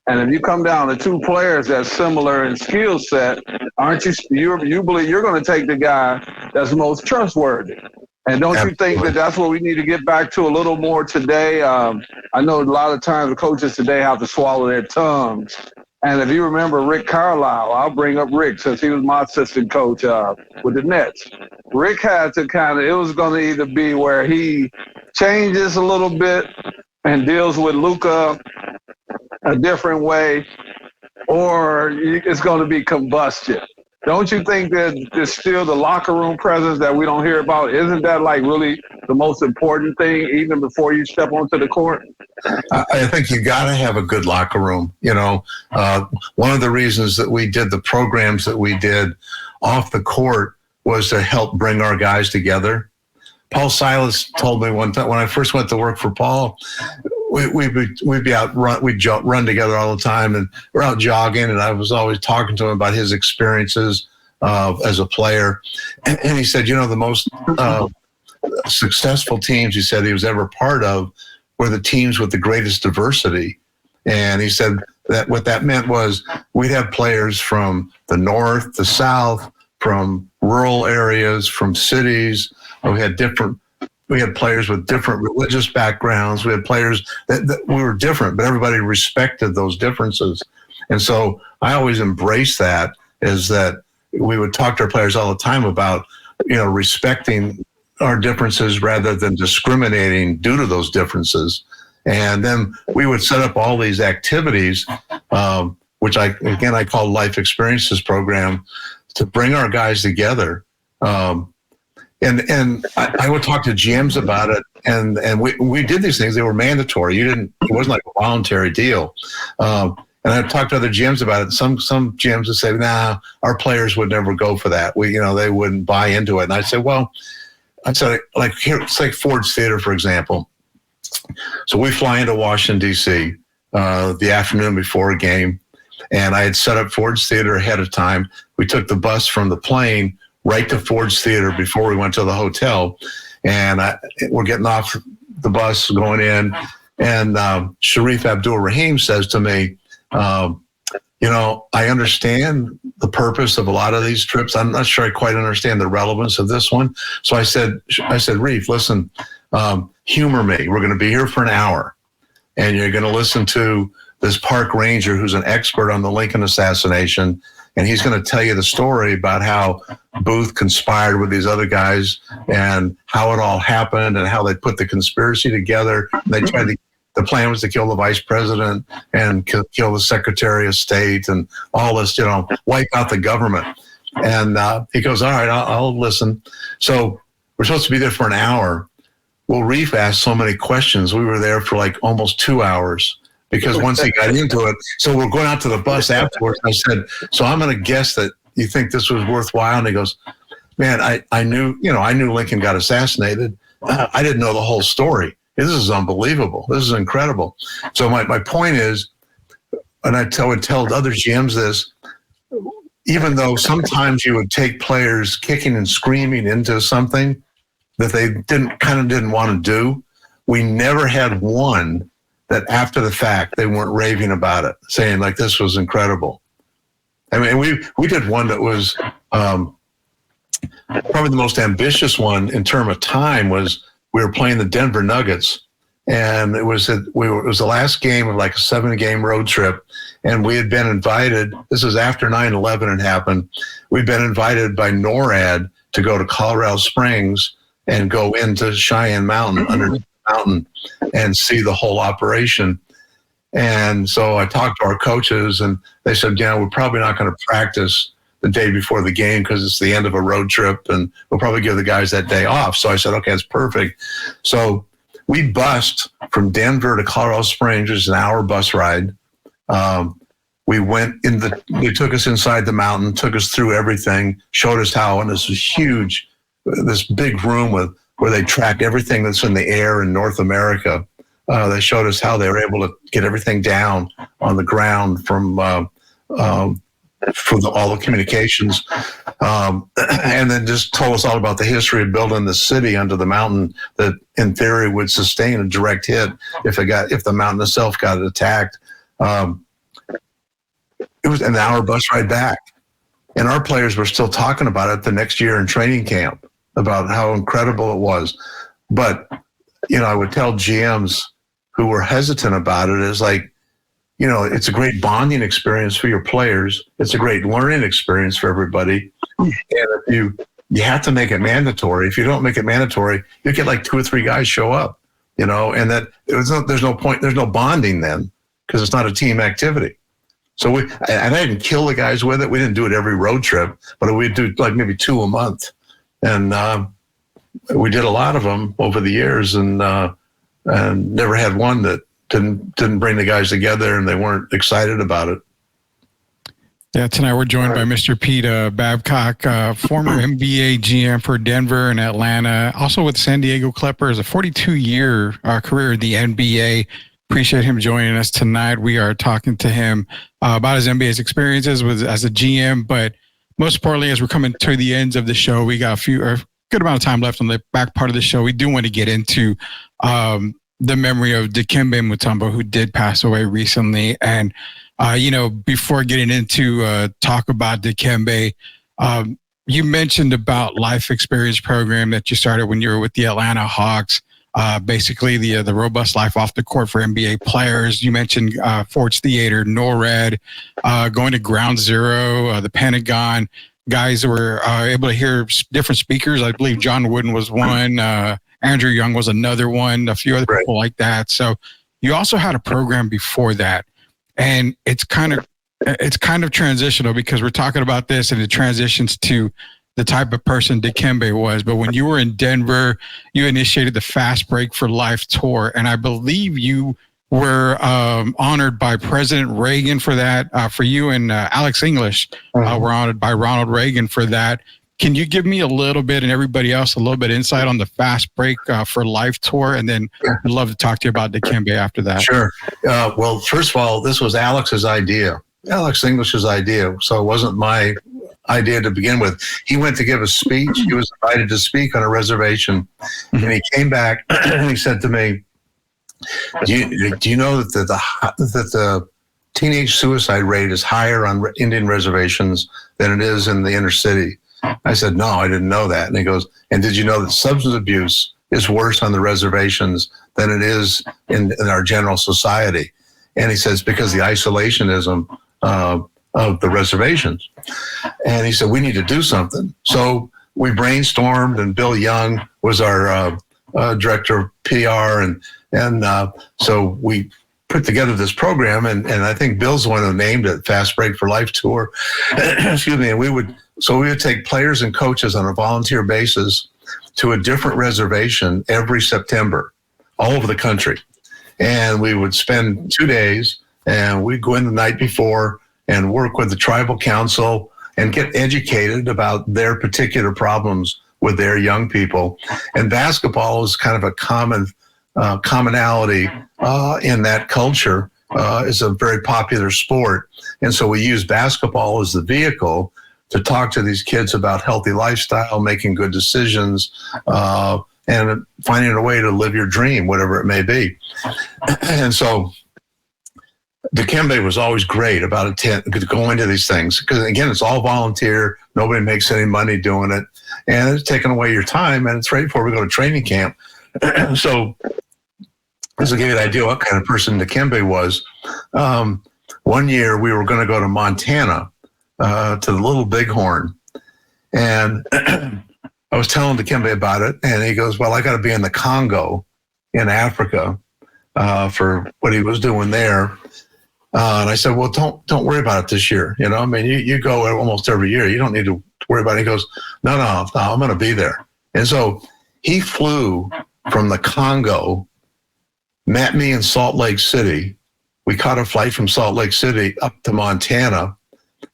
And if you come down to two players that's similar in skill set, aren't you believe you're going to take the guy that's most trustworthy? And don't you think that that's what we need to get back to a little more today? I know a lot of times the coaches today have to swallow their tongues. And if you remember Rick Carlisle, I'll bring up Rick since he was my assistant coach with the Nets. Rick had to it was going to either be where he changes a little bit and deals with Luka a different way, or it's going to be combustion. Don't you think that there's still the locker room presence that we don't hear about? Isn't that like really the most important thing even before you step onto the court? I think you got to have a good locker room. One of the reasons that we did the programs that we did off the court was to help bring our guys together. Paul Silas told me one time when I first went to work for Paul, we'd be out we'd run together all the time, and we're out jogging, and I was always talking to him about his experiences as a player, and he said, the most successful teams he said he was ever part of were the teams with the greatest diversity. And he said that what that meant was we'd have players from the north, the south, from rural areas, from cities. We had players with different religious backgrounds. We had players that we were different, but everybody respected those differences. And so I always embraced that, is that we would talk to our players all the time about, respecting our differences rather than discriminating due to those differences. And then we would set up all these activities, which I call Life Experiences Program, to bring our guys together. And I would talk to GMs about it, and we did these things. They were mandatory. It wasn't like a voluntary deal. And I'd talk to other GMs about it. Some GMs would say, "Nah, our players would never go for that. They wouldn't buy into it." And I'd say, "Well," like here, it's like Ford's Theater, for example. So we fly into Washington D.C. The afternoon before a game, and I had set up Ford's Theater ahead of time. We took the bus from the plane right to Ford's Theater before we went to the hotel, and we're getting off the bus going in, and Sharif Abdul-Rahim says to me, I understand the purpose of a lot of these trips. I'm not sure I quite understand the relevance of this one. So I said, Reef, listen, humor me. We're going to be here for an hour, and you're going to listen to this park ranger who's an expert on the Lincoln assassination, and he's going to tell you the story about how Booth conspired with these other guys and how it all happened and how they put the conspiracy together. They tried to get the plan was to kill the vice president and kill the secretary of state and all this, wipe out the government. And he goes, all right, I'll listen. So we're supposed to be there for an hour. Well, Reef asked so many questions. We were there for like almost 2 hours because once he got into it, so we're going out to the bus afterwards. I said, so I'm going to guess that you think this was worthwhile. And he goes, man, I knew Lincoln got assassinated. I didn't know the whole story. This is unbelievable. This is incredible. So my point is, and I would tell other GMs this, even though sometimes you would take players kicking and screaming into something that they didn't want to do, we never had one that after the fact they weren't raving about it, saying like this was incredible. I mean, we did one that was probably the most ambitious one in terms of time. Was we were playing the Denver Nuggets, and it was the last game of like a 7-game road trip, and we had been invited. This is after 9/11 had happened. We'd been invited by NORAD to go to Colorado Springs and go into Cheyenne Mountain, underneath the mountain, and see the whole operation. And so I talked to our coaches, and they said, we're probably not going to practice the day before the game because it's the end of a road trip, and we'll probably give the guys that day off. So I said, okay, that's perfect. So we bused from Denver to Colorado Springs. It was an hour bus ride. We went they took us inside the mountain, took us through everything, showed us how, and this was huge, this big room where they tracked everything that's in the air in North America. They showed us how they were able to get everything down on the ground from all the communications, and then just told us all about the history of building the city under the mountain that, in theory, would sustain a direct hit if the mountain itself got attacked. It was an hour bus ride back, and our players were still talking about it the next year in training camp about how incredible it was. But I would tell GMs who were hesitant about it is like, it's a great bonding experience for your players. It's a great learning experience for everybody. And if you have to make it mandatory. If you don't make it mandatory, you get like 2 or 3 guys show up, and that there's no point. There's no bonding then because it's not a team activity. So and I didn't kill the guys with it. We didn't do it every road trip, but we'd do like maybe 2 a month. And we did a lot of them over the years, and never had one that didn't bring the guys together and they weren't excited about it. Yeah, tonight we're joined by Mr. Pete Babcock, former NBA GM for Denver and Atlanta, also with San Diego Clippers, a 42-year career in the NBA. Appreciate him joining us tonight. We are talking to him about his NBA experiences as a GM, but most importantly, as we're coming to the ends of the show, we got a good amount of time left on the back part of the show. We do want to get into the memory of Dikembe Mutombo, who did pass away recently. And, before getting into talk about Dikembe, you mentioned about life experience program that you started when you were with the Atlanta Hawks, basically the robust life off the court for NBA players. You mentioned Ford's Theater, NORAD, going to Ground Zero, the Pentagon. Guys were able to hear different speakers. I believe John Wooden was one. Andrew Young was another one, a few other people like that. So you also had a program before that. And it's kind of transitional because we're talking about this and it transitions to the type of person Dikembe was. But when you were in Denver, you initiated the Fast Break for Life tour. And I believe you were honored by President Reagan for that. For you and Alex English were honored by Ronald Reagan for that. Can you give me a little bit and everybody else a little bit insight on the Fast Break for Life tour? And then I'd love to talk to you about Dikembe after that. Sure. Well, first of all, this was Alex's idea, Alex English's idea. So it wasn't my idea to begin with. He went to give a speech. He was invited to speak on a reservation. And he came back and he said to me, do you know that the teenage suicide rate is higher on Indian reservations than it is in the inner city? I said, no, I didn't know that. And he goes, and did you know that substance abuse is worse on the reservations than it is in our general society? And he says, because the isolationism of the reservations. And he said, we need to do something. So we brainstormed, and Bill Young was our director of PR, and so we put together this program, and I think Bill's the one who named it Fast Break for Life Tour. Excuse me. And we would take players and coaches on a volunteer basis to a different reservation every September, all over the country, and we would spend 2 days, and we'd go in the night before and work with the tribal council and get educated about their particular problems with their young people. And basketball is kind of a commonality in that culture. It's a very popular sport. And so we use basketball as the vehicle to talk to these kids about healthy lifestyle, making good decisions, and finding a way to live your dream, whatever it may be. And so Dikembe was always great about going to these things, because again, it's all volunteer. Nobody makes any money doing it, and it's taking away your time. And it's right before we go to training camp. So this will give you an idea what kind of person Dikembe was. One year we were going to go to Montana to the Little Bighorn, and I was telling Dikembe about it, and he goes, "Well, I got to be in the Congo in Africa for what he was doing there." And I said, "Well, don't worry about it this year. You know, I mean, you go almost every year. You don't need to worry about it." He goes, no, I'm going to be there. And so he flew from the Congo, met me in Salt Lake City. We caught a flight from Salt Lake City up to Montana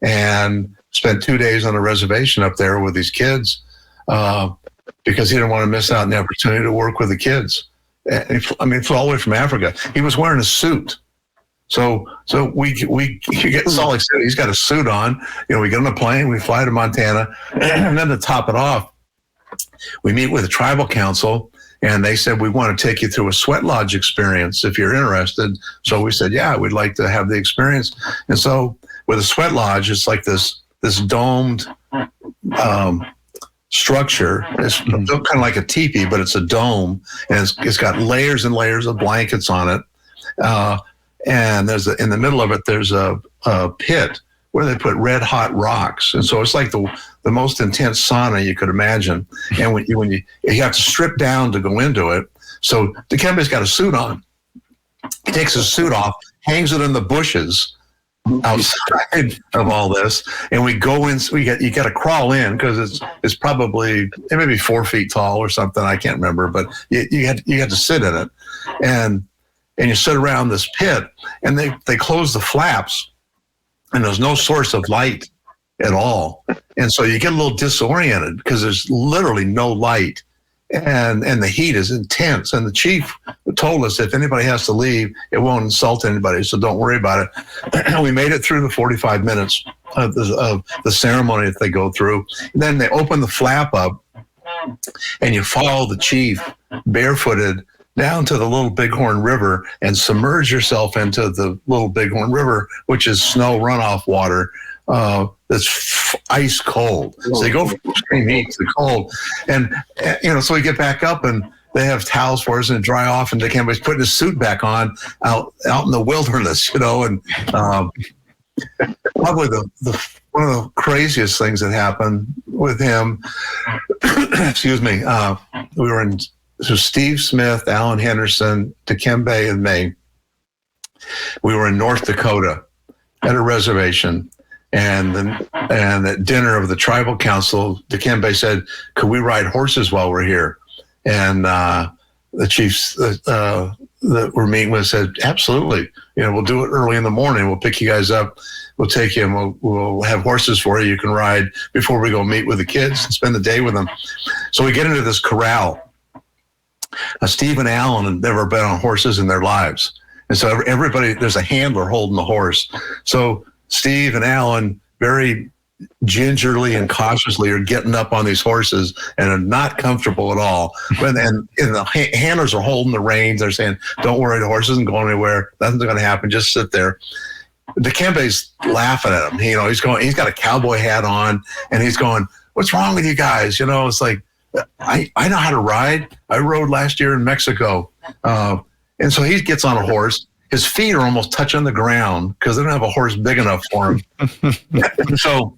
and spent 2 days on a reservation up there with these kids because he didn't want to miss out on the opportunity to work with the kids. I mean, flew all the way from Africa. He was wearing a suit. So we get Salt Lake City. He's got a suit on. You know, we get on a plane, we fly to Montana, and then to top it off, we meet with the tribal council, and they said, "We want to take you through a sweat lodge experience if you're interested." So we said, "Yeah, we'd like to have the experience." And so with a sweat lodge, it's like this domed structure. It's built kind of like a teepee, but it's a dome, and it's got layers and layers of blankets on it. And in the middle of it, there's a pit where they put red hot rocks. And so it's like the most intense sauna you could imagine. And when you have to strip down to go into it. So Dikembe's got a suit on. He takes his suit off, hangs it in the bushes outside of all this. And we go in, you got to crawl in because it's probably, it may be 4 feet tall or something. I can't remember, but you had to sit in it. And you sit around this pit, and they close the flaps, and there's no source of light at all. And so you get a little disoriented because there's literally no light, and the heat is intense. And the chief told us if anybody has to leave, it won't insult anybody, so don't worry about it. We made it through the 45 minutes of the ceremony that they go through. And then they open the flap up, and you follow the chief barefooted down to the Little Bighorn River and submerge yourself into the Little Bighorn River, which is snow runoff water that's ice cold. So they go from extreme heat to cold. And, so we get back up, and they have towels for us and dry off, and Dikembe's putting his suit back on out in the wilderness, and probably one of the craziest things that happened with him, excuse me, we were in, so Steve Smith, Alan Henderson, Dikembe, and me, we were in North Dakota at a reservation, and at dinner of the tribal council, Dikembe said, "Could we ride horses while we're here?" And the chiefs that we're meeting with said, "Absolutely. We'll do it early in the morning. We'll pick you guys up. We'll take you, and we'll have horses for you. You can ride before we go meet with the kids and spend the day with them." So we get into this corral. Steve and Alan had never been on horses in their lives. And so everybody, there's a handler holding the horse. So Steve and Alan very gingerly and cautiously are getting up on these horses and are not comfortable at all. And the handlers are holding the reins. They're saying, "Don't worry, the horse isn't going anywhere. Nothing's going to happen. Just sit there." Dikembe's laughing at him. He's got a cowboy hat on, and he's going, "What's wrong with you guys?" It's like, I know how to ride. I rode last year in Mexico. And so he gets on a horse. His feet are almost touching the ground because they don't have a horse big enough for him. So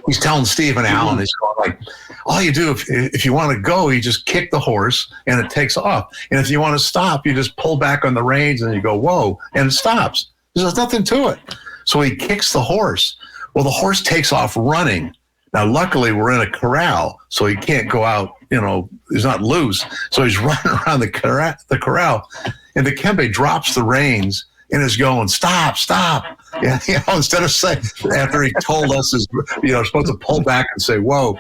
he's telling Steve and Alan, he's going like, all you do if you want to go, you just kick the horse and it takes off. And if you want to stop, you just pull back on the reins and you go, whoa, and it stops. There's nothing to it. So he kicks the horse. Well, the horse takes off running. Now, luckily, we're in a corral, so he can't go out, he's not loose. So he's running around the corral, and Dikembe drops the reins and is going, stop. And, instead of saying, after he told us, supposed to pull back and say, whoa.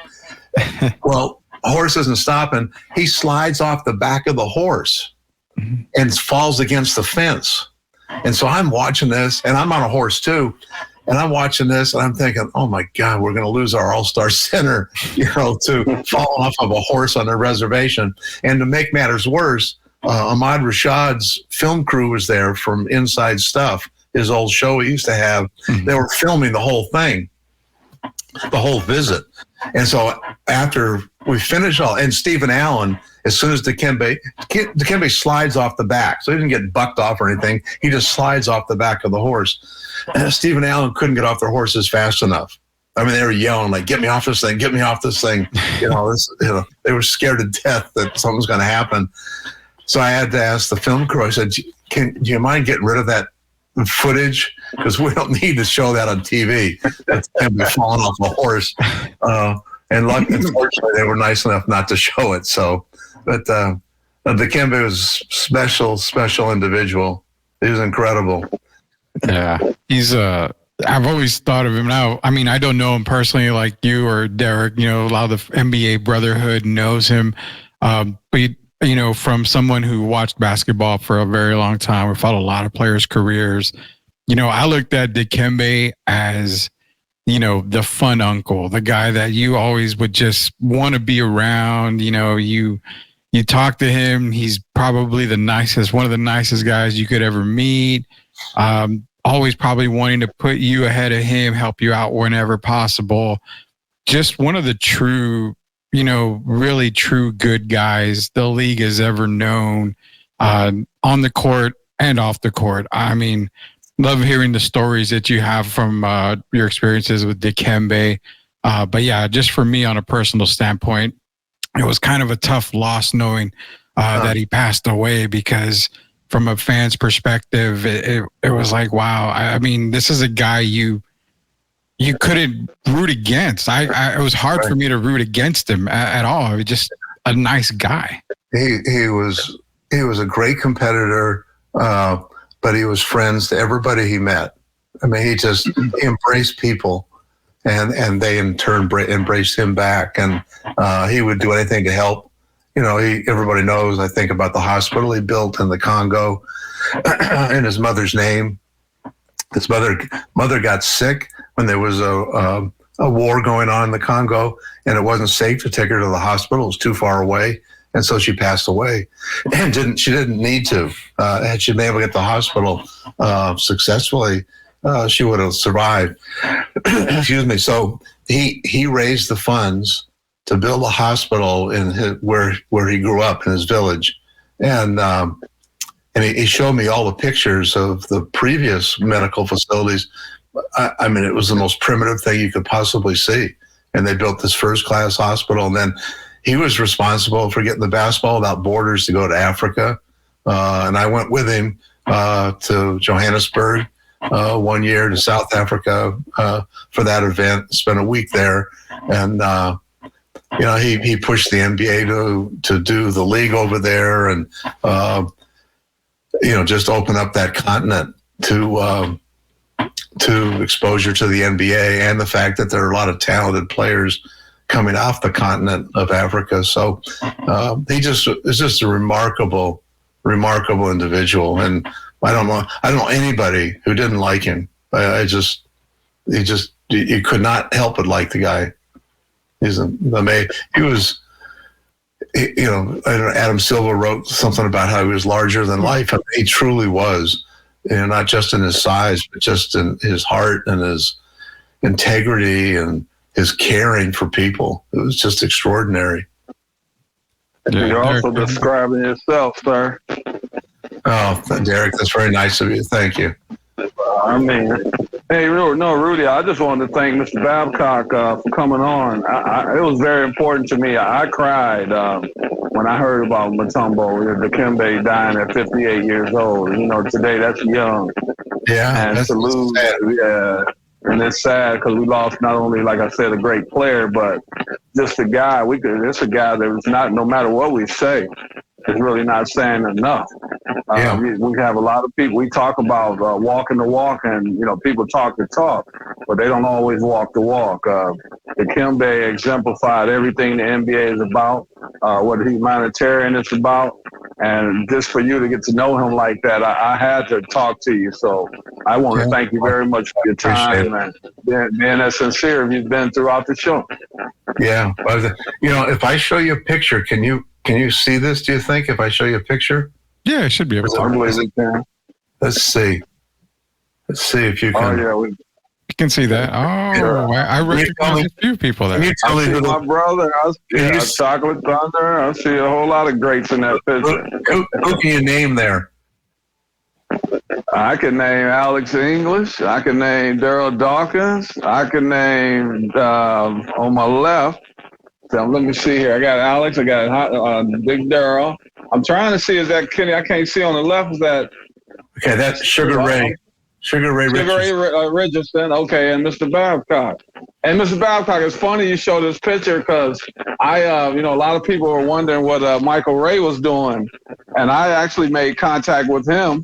Well, the horse isn't stopping. He slides off the back of the horse and falls against the fence. And so I'm watching this, and I'm on a horse too. And I'm watching this, and I'm thinking, oh, my God, we're going to lose our all-star center, to falling off of a horse on their reservation. And to make matters worse, Ahmad Rashad's film crew was there from Inside Stuff, his old show he used to have. They were filming the whole thing, the whole visit. And so after we finished and Stephen Allen, as soon as Dikembe slides off the back, so he didn't get bucked off or anything. He just slides off the back of the horse. And Stephen Allen couldn't get off their horses fast enough. I mean, they were yelling like, "Get me off this thing! Get me off this thing!" They were scared to death that something was going to happen. So I had to ask the film crew. I said, "Do you mind getting rid of that footage? Because we don't need to show that on TV. That's him falling off a horse." And unfortunately, they were nice enough not to show it. So, but Dikembe was special individual. He was incredible. Yeah, he's I've always thought of him now. I mean, I don't know him personally like you or Derek. A lot of the NBA brotherhood knows him. But from someone who watched basketball for a very long time, we followed a lot of players' careers. I looked at Dikembe as, the fun uncle, the guy that you always would just want to be around. You talk to him, he's probably one of the nicest guys you could ever meet. Always probably wanting to put you ahead of him, help you out whenever possible. Just one of the true, really true good guys the league has ever known, on the court and off the court. I mean, love hearing the stories that you have from your experiences with Dikembe. But yeah, just for me on a personal standpoint, it was kind of a tough loss knowing that he passed away, because from a fan's perspective, it was like, wow. I mean, this is a guy you couldn't root against. It was hard for me to root against him at all. He was just a nice guy. He was a great competitor, but he was friends to everybody he met. I mean, he embraced people, and they in turn embraced him back. And he would do anything to help. Everybody knows, I think, about the hospital he built in the Congo in his mother's name. His mother got sick when there was a war going on in the Congo, and it wasn't safe to take her to the hospital. It was too far away. And so she passed away, and she didn't need to. Had she been able to get to the hospital successfully, she would have survived. Excuse me. So he raised the funds to build a hospital in where he grew up in his village, and he showed me all the pictures of the previous medical facilities. I mean, it was the most primitive thing you could possibly see, and they built this first-class hospital. And then he was responsible for getting the Basketball Without Borders to go to Africa, and I went with him to Johannesburg 1 year, to South Africa for that event. Spent a week there, and he pushed the NBA to do the league over there, and just open up that continent to exposure to the NBA, and the fact that there are a lot of talented players coming off the continent of Africa. So he is just a remarkable individual, and I don't know anybody who didn't like him. You could not help but like the guy. He's amazing. He was, Adam Silver wrote something about how he was larger than life. I mean, he truly was, not just in his size, but just in his heart and his integrity and his caring for people. It was just extraordinary. You're also describing yourself, sir. Oh, Derek, that's very nice of you. Thank you. I mean, Hey, Rudy, I just wanted to thank Mr. Babcock for coming on. It was very important to me. I cried when I heard about Mutombo, Dikembe dying at 58 years old. Today that's young. Yeah, And that's to lose, sad. yeah. And it's sad because we lost not only, like I said, a great player, but just a guy. It's a guy that was not, no matter what we say, is really not saying enough. Yeah. We have a lot of people. We talk about walking the walk, and people talk the talk, but they don't always walk the walk. Dikembe exemplified everything the NBA is about, what humanitarian is about, and just for you to get to know him like that, I had to talk to you. So I want to thank you very much for your time and being as sincere as you've been throughout the show. Yeah, if I show you a picture, can you see this? Do you think if I show you a picture? Yeah, I should be able to. I believe we can. Let's see if you can. Oh yeah, You can see that. Oh, I recognize a few people there. Can you tell I me see my brother. I see Chocolate Thunder. I see a whole lot of greats in that picture. Who can you name there? I can name Alex English. I can name Daryl Dawkins. I can name on my left. So let me see here. I got Alex. I got Big Daryl. I'm trying to see, is that Kenny? I can't see on the left. Is that? Okay, that's Sugar Ray. Sugar Ray Richardson. Okay, and Mr. Babcock. And Mr. Babcock, it's funny you show this picture because a lot of people were wondering what Michael Ray was doing, and I actually made contact with him,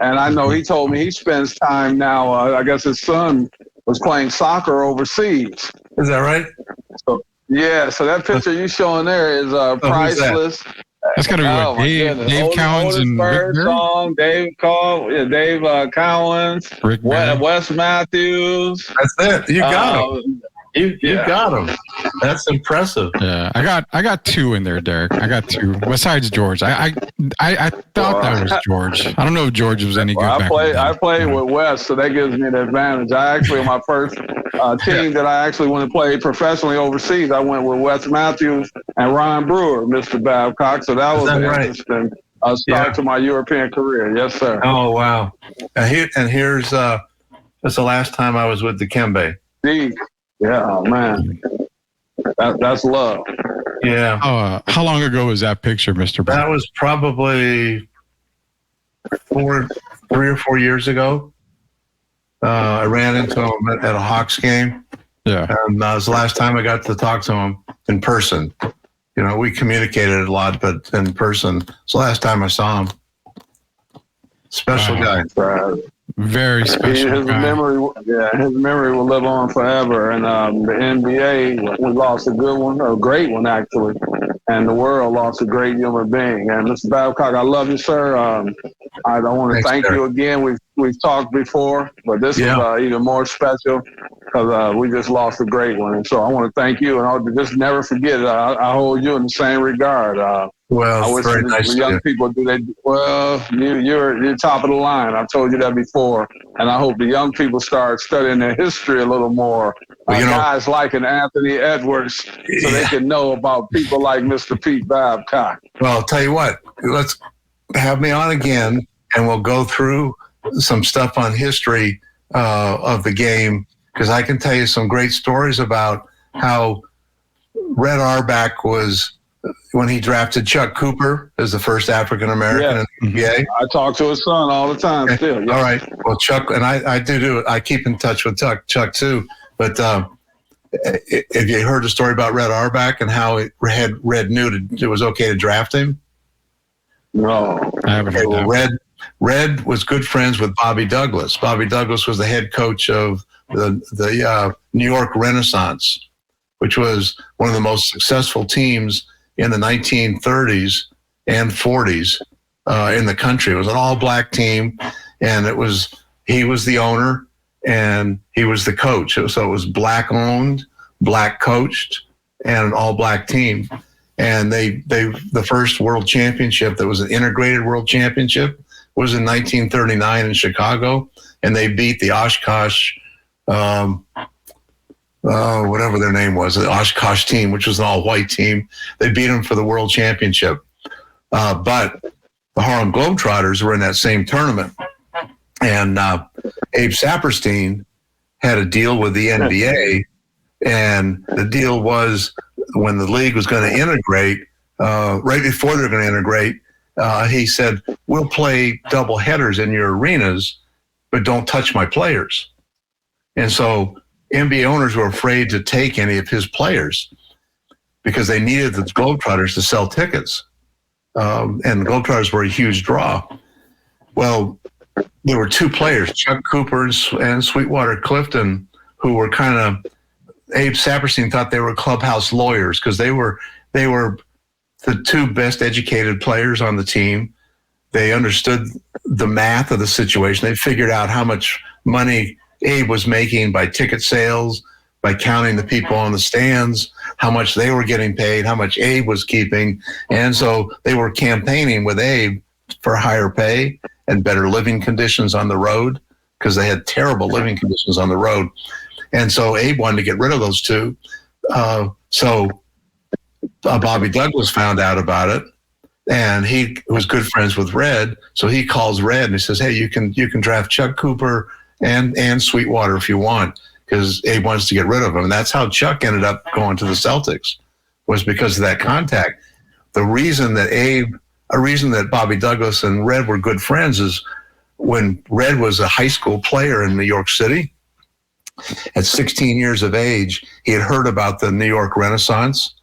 and I know he told me he spends time now. I guess his son was playing soccer overseas. Is that right? So that picture you showing there is priceless. That's got to be what Dave Cowens and Rick song, Dave Cowens, Wes Matthews. That's it. You got him. You got him. That's impressive. Yeah, I got two in there, Derek. I got two besides George. I thought that was George. I don't know if George was any good. I played with Wes, so that gives me an advantage. I actually, on my first team that I actually went to play professionally overseas, I went with Wes Matthews and Ron Brewer, Mr. Babcock. So that was an interesting start to my European career. Yes, sir. Oh wow! Here's that's the last time I was with Dikembe. Yeah, man. That's love. Yeah. How long ago was that picture, Mr. That was probably 3 or 4 years ago. I ran into him at a Hawks game. Yeah. And that was the last time I got to talk to him in person. We communicated a lot, but in person, it's the last time I saw him. Special guy. Very special. His memory will live on forever. And the NBA, we lost a good one, a great one actually, and the world lost a great human being. And Mr. Babcock, I love you, sir. I want to thank you again. We've talked before, but this is even more special because we just lost a great one. And so I want to thank you, and I'll just never forget it. I hold you in the same regard. Well, I wish very nice the young people do that. Well, you're top of the line. I've told you that before, and I hope the young people start studying their history a little more. Guys like an Anthony Edwards, so they can know about people like Mr. Pete Babcock. Well, I'll tell you what. Let's have me on again, and we'll go through some stuff on history of the game, because I can tell you some great stories about how Red Auerbach was when he drafted Chuck Cooper as the first African American in the NBA. I talk to his son all the time still. All right. Well, Chuck, and I do it. I keep in touch with Chuck too. But if you heard the story about Red Auerbach and how Red knew it was okay to draft him? No. I haven't heard that. Red was good friends with Bobby Douglas. Bobby Douglas was the head coach of the New York Renaissance, which was one of the most successful teams in the 1930s and 40s in the country. It was an all-black team, and he was the owner, and he was the coach. So it was black-owned, black-coached, and an all-black team. And the first world championship that was an integrated world championship was in 1939 in Chicago, and they beat the Oshkosh, whatever their name was, the Oshkosh team, which was an all-white team. They beat them for the world championship. But the Harlem Globetrotters were in that same tournament. And Abe Saperstein had a deal with the NBA, and the deal was when the league was going to integrate, right before they're going to integrate, he said, we'll play double headers in your arenas, but don't touch my players. And so NBA owners were afraid to take any of his players because they needed the Globetrotters to sell tickets. And the Globetrotters were a huge draw. Well, there were two players, Chuck Cooper and Sweetwater Clifton, who were kind of, Abe Saperstein thought they were clubhouse lawyers because they were the two best educated players on the team. They understood the math of the situation. They figured out how much money Abe was making by ticket sales, by counting the people on the stands, how much they were getting paid, how much Abe was keeping. And so they were campaigning with Abe for higher pay and better living conditions on the road because they had terrible living conditions on the road. And so Abe wanted to get rid of those two. Bobby Douglas found out about it, and he was good friends with Red. So he calls Red and he says, hey, you can draft Chuck Cooper and Sweetwater if you want, because Abe wants to get rid of him. And that's how Chuck ended up going to the Celtics, was because of that contact. The reason that Bobby Douglas and Red were good friends is when Red was a high school player in New York City, at 16 years of age, he had heard about the New York Renaissance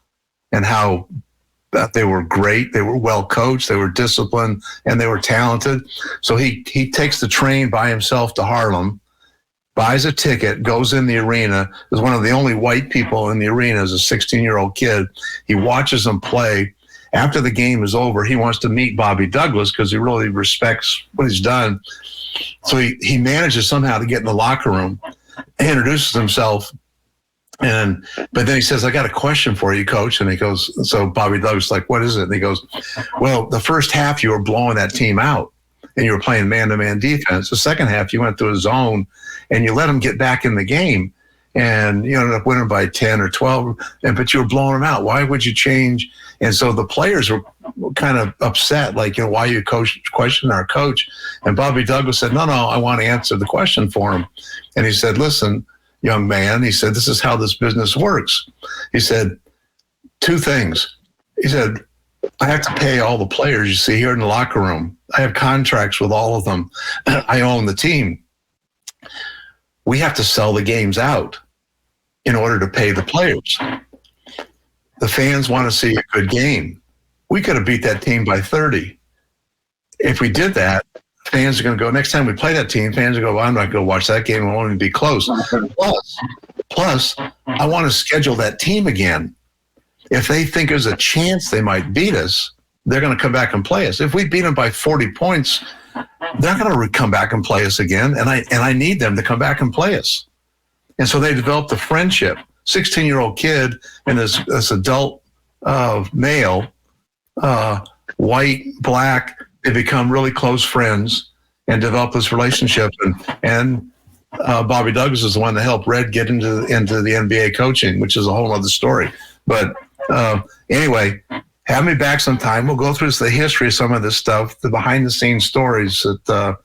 and how they were great. They were well coached, they were disciplined, and they were talented. So he takes the train by himself to Harlem, buys a ticket, goes in the arena. Is one of the only white people in the arena as a 16-year-old kid. He watches them play. After the game is over, he wants to meet Bobby Douglas because he really respects what he's done. So he manages somehow to get in the locker room, introduces himself, but then he says, I got a question for you, coach. And he goes, so Bobby Douglas is like, what is it? And he goes, well, the first half you were blowing that team out and you were playing man-to-man defense. The second half you went through a zone and you let them get back in the game, and you ended up winning by 10 or 12, but you were blowing them out. Why would you change? And so the players were kind of upset, like, why you question our coach? And Bobby Douglas said, no, I want to answer the question for him. And he said, listen, young man, he said, this is how this business works. He said, two things. He said, I have to pay all the players you see here in the locker room. I have contracts with all of them. I own the team. We have to sell the games out in order to pay the players. The fans want to see a good game. We could have beat that team by 30. If we did that, fans are going to go, next time we play that team, fans will go, well, I'm not going to watch that game. It won't even be close. Plus, I want to schedule that team again. If they think there's a chance they might beat us, they're going to come back and play us. If we beat them by 40 points, they're going to come back and play us again. And I need them to come back and play us. And so they developed a friendship. 16-year-old kid and this adult male, white, black, they become really close friends and develop this relationship. And Bobby Douglas is the one that helped Red get into the NBA coaching, which is a whole other story. But anyway, have me back sometime. We'll go through the history of some of this stuff, the behind-the-scenes stories that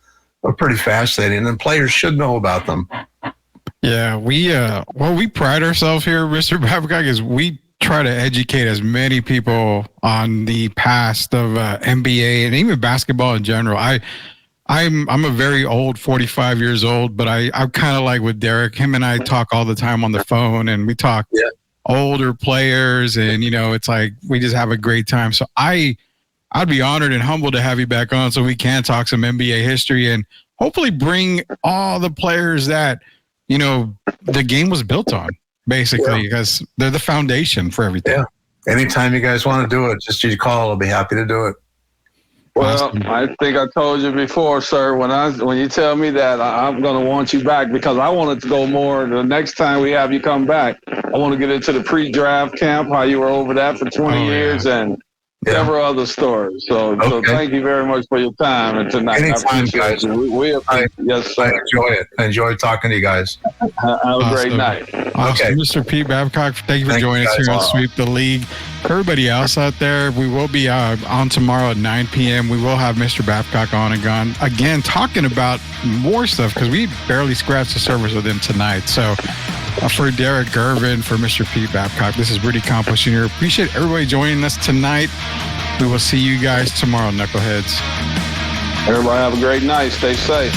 are pretty fascinating, and players should know about them. Yeah, we pride ourselves here, Mr. Babcock, is we try to educate as many people on the past of NBA and even basketball in general. I'm a very old, 45 years old, but I'm kind of like with Derek. Him and I talk all the time on the phone, and we talk older players, and it's like we just have a great time. So I'd be honored and humbled to have you back on so we can talk some NBA history and hopefully bring all the players that the game was built on, basically, because they're the foundation for everything. Yeah. Anytime you guys want to do it, just you call. I'll be happy to do it. Well, I think I told you before, sir, when you tell me that, I'm going to want you back because I want it to go more. The next time we have you come back, I want to get into the pre-draft camp, how you were over that for 20 years and several other stories. So thank you very much for your time and tonight. Anytime, guys. Yes, sir. I enjoy it. I enjoy talking to you guys. Have a great night. Awesome. Okay. Mr. Pete Babcock, thank you for joining us here on Sweep the League. For everybody else out there, we will be on tomorrow at 9 p.m. We will have Mr. Babcock on again talking about more stuff because we barely scratched the surface with him tonight. So for Derek Gervin, for Mr. Pete Babcock, this is Rudy Campos Jr. Appreciate everybody joining us tonight. We will see you guys tomorrow, Knuckleheads. Everybody have a great night. Stay safe.